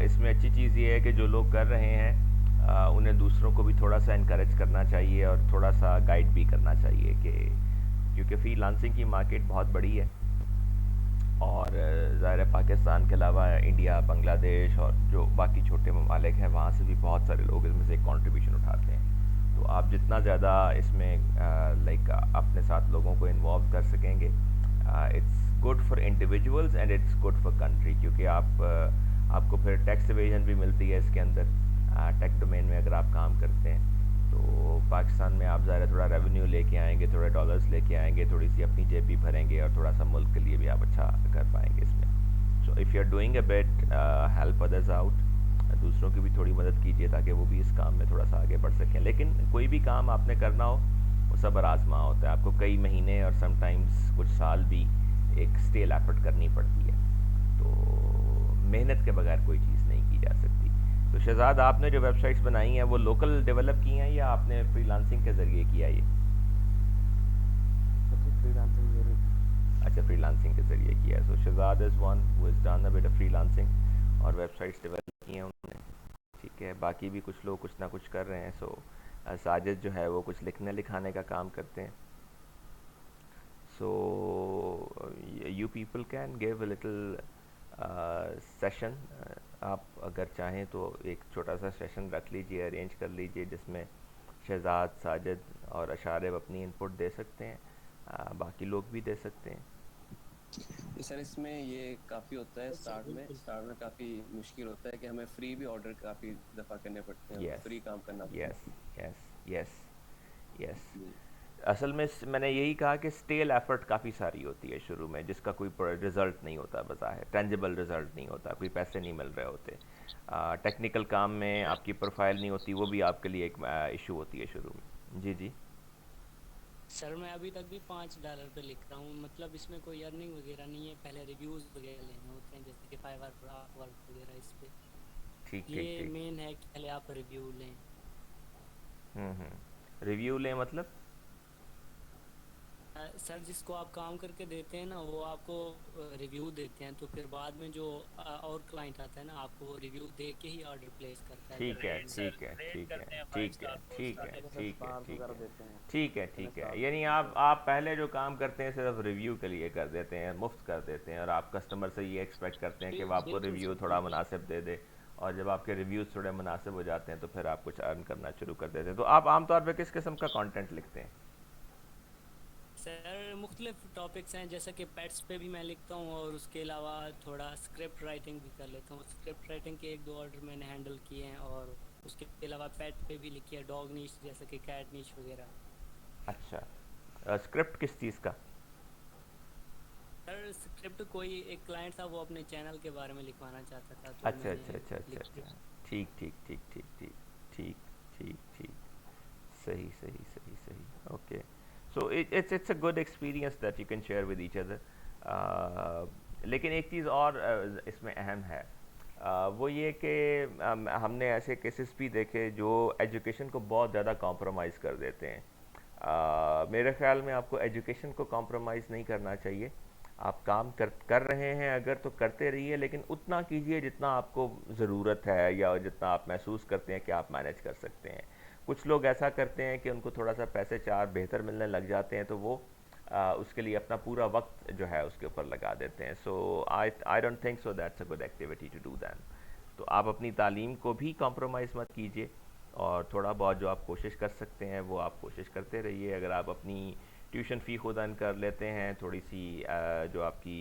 इसमें अच्छी चीज़ ये है कि जो लोग कर रहे हैं उन्हें दूसरों को भी थोड़ा सा इनकरेज करना चाहिए और थोड़ा सा गाइड भी करना चाहिए, कि क्योंकि फ्रीलांसिंग की मार्केट बहुत बड़ी है और ज़ाहिर है पाकिस्तान के अलावा इंडिया, बांग्लादेश और जो बाकी छोटे ममालिक हैं वहाँ से भी बहुत सारे लोग इसमें से एक कंट्रीब्यूशन उठाते हैं। तो आप जितना ज़्यादा इसमें लाइक अपने साथ लोगों को इन्वॉल्व कर सकेंगे, it's good for individuals and it's good for country, क्योंकि आपको फिर टैक्स एवेजन भी मिलती है इसके अंदर। टेक डोमेन में अगर आप काम करते हैं तो पाकिस्तान में आप ज़ाहिर थोड़ा रेवेन्यू लेके आएंगे, थोड़े डॉलर्स लेके आएंगे, थोड़ी सी अपनी जेब भी भरेंगे और थोड़ा सा मुल्क के लिए भी आप अच्छा कर पाएंगे इसमें। So if you are doing a bit, help others out, दूसरों की भी थोड़ी मदद कीजिए ताकि वो भी इस काम में थोड़ा सा आगे बढ़ सकें। लेकिन कोई भी काम आपने करना हो वो सब्र आजमा होता है, आपको कई महीने और समटाइम्स कुछ साल भी एक स्टेल एफर्ट करनी पड़ती है, तो मेहनत के बगैर कोई चीज़ नहीं की जा सकती। तो शहजाद, आपने जो वेबसाइट्स बनाई हैं वो लोकल डेवलप की हैं या आपने फ्रीलांसिंग के ज़रिए किया ये? अच्छा, फ्रीलांसिंग के ज़रिए किया है। So Shahzad is one who is done a bit of freelancing और वेबसाइट्स डेवलप की हैं उन्होंने, ठीक है। बाकी भी कुछ लोग कुछ ना कुछ कर रहे हैं। सो साजिद जो है वो कुछ लिखने लिखाने का काम करते हैं। So you people can give a little session, आप अगर चाहें तो एक छोटा सा सेशन रख लीजिए, अरेंज कर लीजिए, जिसमें शहजाद, साजिद और अशारब अपनी इनपुट दे सकते हैं, बाकी लोग भी दे सकते हैं। सर इसमें ये काफ़ी होता है स्टार्ट में काफ़ी मुश्किल होता है कि हमें फ्री भी ऑर्डर काफ़ी दफ़ा करने पड़ते हैं, यस फ्री काम करना पड़ता है। यस यस यस यस असल में मैंने यही कहा कि स्टेल एफर्ट काफ़ी सारी होती है शुरू में, जिसका कोई रिज़ल्ट नहीं होता, बज़ाहिर टेंजिबल रिज़ल्ट नहीं होता, कोई पैसे नहीं मिल रहे होते, टेक्निकल काम में आपकी प्रोफाइल नहीं होती, वो भी आपके लिए एक इशू होती है शुरू में। जी जी सर मैं अभी तक भी $5 पे लिख रहा हूँ, मतलब इसमें कोई अर्निंग वगैरह नहीं है, पहले रिव्यूज़ वगैरह लेने होते हैं जैसे कि फाइवर वर्क वगैरह, इस पे ठीक ये ठीक ठीक मेन है कि पहले आप रिव्यू लें। रिव्यू लें मतलब? सर जिसको आप काम करके देते हैं ना वो आपको रिव्यू देते हैं, तो फिर बाद में जो और क्लाइंट आता है ना आपको रिव्यू दे के ही ऑर्डर प्लेस करता है। ठीक है ठीक है ठीक है ठीक है ठीक है ठीक है ठीक है ठीक है ठीक है, यानी आप पहले जो काम करते हैं सिर्फ रिव्यू के लिए कर देते हैं, मुफ्त कर देते हैं, और आप कस्टमर से ये एक्सपेक्ट करते हैं कि वो आपको रिव्यू थोड़ा मुनासिब दे दे, और जब आपके रिव्यूज़ थोड़े मुनासिब हो जाते हैं तो फिर आप कुछ अर्न करना शुरू कर देते हैं। तो आप आमतौर पर किस किस्म का कंटेंट लिखते हैं? सर मुख्तलिफ टॉपिक्स हैं, जैसे कि पेट्स पे भी मैं लिखता हूँ और उसके अलावा थोड़ा स्क्रिप्ट राइटिंग भी कर लेता हूँ। स्क्रिप्ट राइटिंग के 1-2 ऑर्डर मैंने हैंडल किए हैं, और उसके अलावा पेट पे भी लिखी है, डॉग नीच जैसे कि कैट नीच वगैरह। अच्छा, स्क्रिप्ट किस चीज़ का? सर स्क्रिप्ट कोई एक क्लाइंट था, वो अपने चैनल के बारे में लिखवाना चाहता था, तो अच्छा अच्छा मैंने अच्छा अच्छा लिख अच्छा, ठीक ठीक ठीक ठीक ठीक ठीक ठीक ठीक, सही सही सही सही, okay. So it's a good experience that you can share with each other. लेकिन एक चीज़ और इसमें अहम है, वो ये कि हमने ऐसे केसेस भी देखे जो एजुकेशन को बहुत ज़्यादा कॉम्प्रोमाइज़ कर देते हैं। मेरे ख़्याल में आपको एजुकेशन को कॉम्प्रोमाइज़ नहीं करना चाहिए। आप काम कर रहे हैं अगर तो करते रहिए, लेकिन उतना कीजिए जितना आपको ज़रूरत है या जितना आप महसूस करते हैं कि आप मैनेज कर सकते हैं। कुछ लोग ऐसा करते हैं कि उनको थोड़ा सा पैसे चार बेहतर मिलने लग जाते हैं, तो वो उसके लिए अपना पूरा वक्त जो है उसके ऊपर लगा देते हैं। So I don't think so that's a good activity to do that. तो आप अपनी तालीम को भी कॉम्प्रोमाइज़ मत कीजिए, और थोड़ा बहुत जो आप कोशिश कर सकते हैं वो आप कोशिश करते रहिए। अगर आप अपनी ट्यूशन फ़ी खुद अर्न कर लेते हैं, थोड़ी सी जो आपकी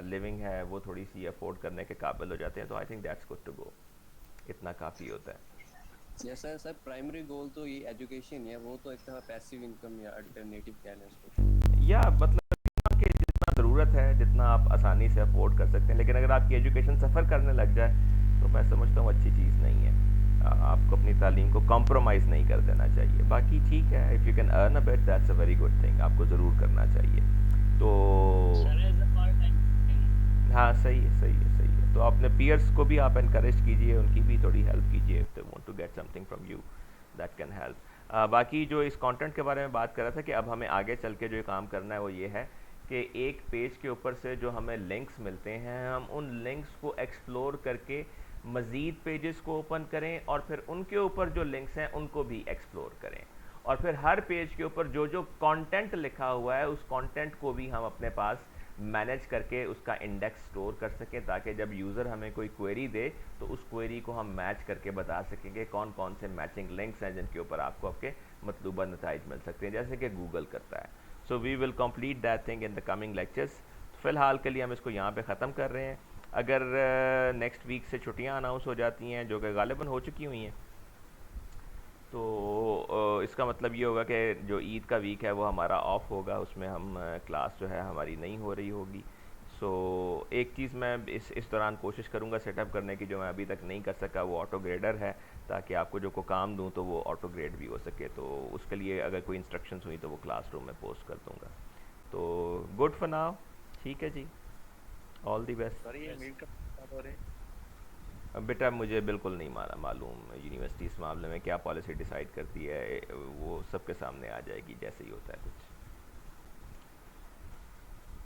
लिविंग है वो थोड़ी सी अफोर्ड करने के काबिल हो जाते हैं, तो I think that's good to go, इतना काफ़ी होता है। जैसा सर प्राइमरी गोल तो ये एजुकेशन है, वो तो एक तरह पैसिव इनकम या अल्टरनेटिव कह लें उसको, या मतलब कि जितना ज़रूरत है, जितना आप आसानी से अफोर्ड कर सकते हैं। लेकिन अगर आपकी एजुकेशन सफ़र करने लग जाए तो मैं समझता हूँ अच्छी चीज़ नहीं है। आपको अपनी तालीम को कॉम्प्रोमाइज़ नहीं कर देना चाहिए। बाकी ठीक है, if you can earn a bit that's a very good thing, आपको ज़रूर करना चाहिए। तो हाँ सही है सही है सही है। तो अपने पीयर्स को भी आप इनकरेज कीजिए, उनकी भी थोड़ी हेल्प कीजिए, if they want to get something from you that can help. बाकी जो इस कंटेंट के बारे में बात कर रहा था कि अब हमें आगे चल के जो काम करना है वो ये है कि एक पेज के ऊपर से जो हमें लिंक्स मिलते हैं, हम उन लिंक्स को एक्सप्लोर करके मज़ीद पेजेस को ओपन करें, और फिर उनके ऊपर जो लिंक्स हैं उनको भी एक्सप्लोर करें, और फिर हर पेज के ऊपर जो जो कंटेंट लिखा हुआ है उस कंटेंट को भी हम अपने पास मैनेज करके उसका इंडेक्स स्टोर कर सकें, ताकि जब यूज़र हमें कोई क्वेरी दे तो उस क्वेरी को हम मैच करके बता सकेंगे कौन कौन से मैचिंग लिंक्स हैं जिनके ऊपर आपको आपके मतलूबा नताइज मिल सकते हैं, जैसे कि गूगल करता है। So we will complete that thing in the coming lectures. फ़िलहाल के लिए हम इसको यहाँ पे ख़त्म कर रहे हैं। अगर नेक्स्ट वीक से छुट्टियाँ अनाउंस हो जाती हैं, जो कि गालिबन हो चुकी हुई हैं, तो इसका मतलब ये होगा कि जो ईद का वीक है वो हमारा ऑफ होगा, उसमें हम क्लास जो है हमारी नहीं हो रही होगी। सो एक चीज़ मैं इस दौरान कोशिश करूँगा सेटअप करने की, जो मैं अभी तक नहीं कर सका, वो ऑटो ग्रेडर है, ताकि आपको जो को काम दूँ तो वो ऑटो ग्रेड भी हो सके। तो उसके लिए अगर कोई इंस्ट्रक्शंस हुई तो वो क्लासरूम में पोस्ट कर दूँगा। तो गुड फॉर नाउ, ठीक है जी, ऑल दी बेस्ट। सर ये मीट कब हो रहे हैं? अब बेटा मुझे बिल्कुल नहीं मालूम यूनिवर्सिटी इस मामले में क्या पॉलिसी डिसाइड करती है, वो सबके सामने आ जाएगी जैसे ही होता है कुछ।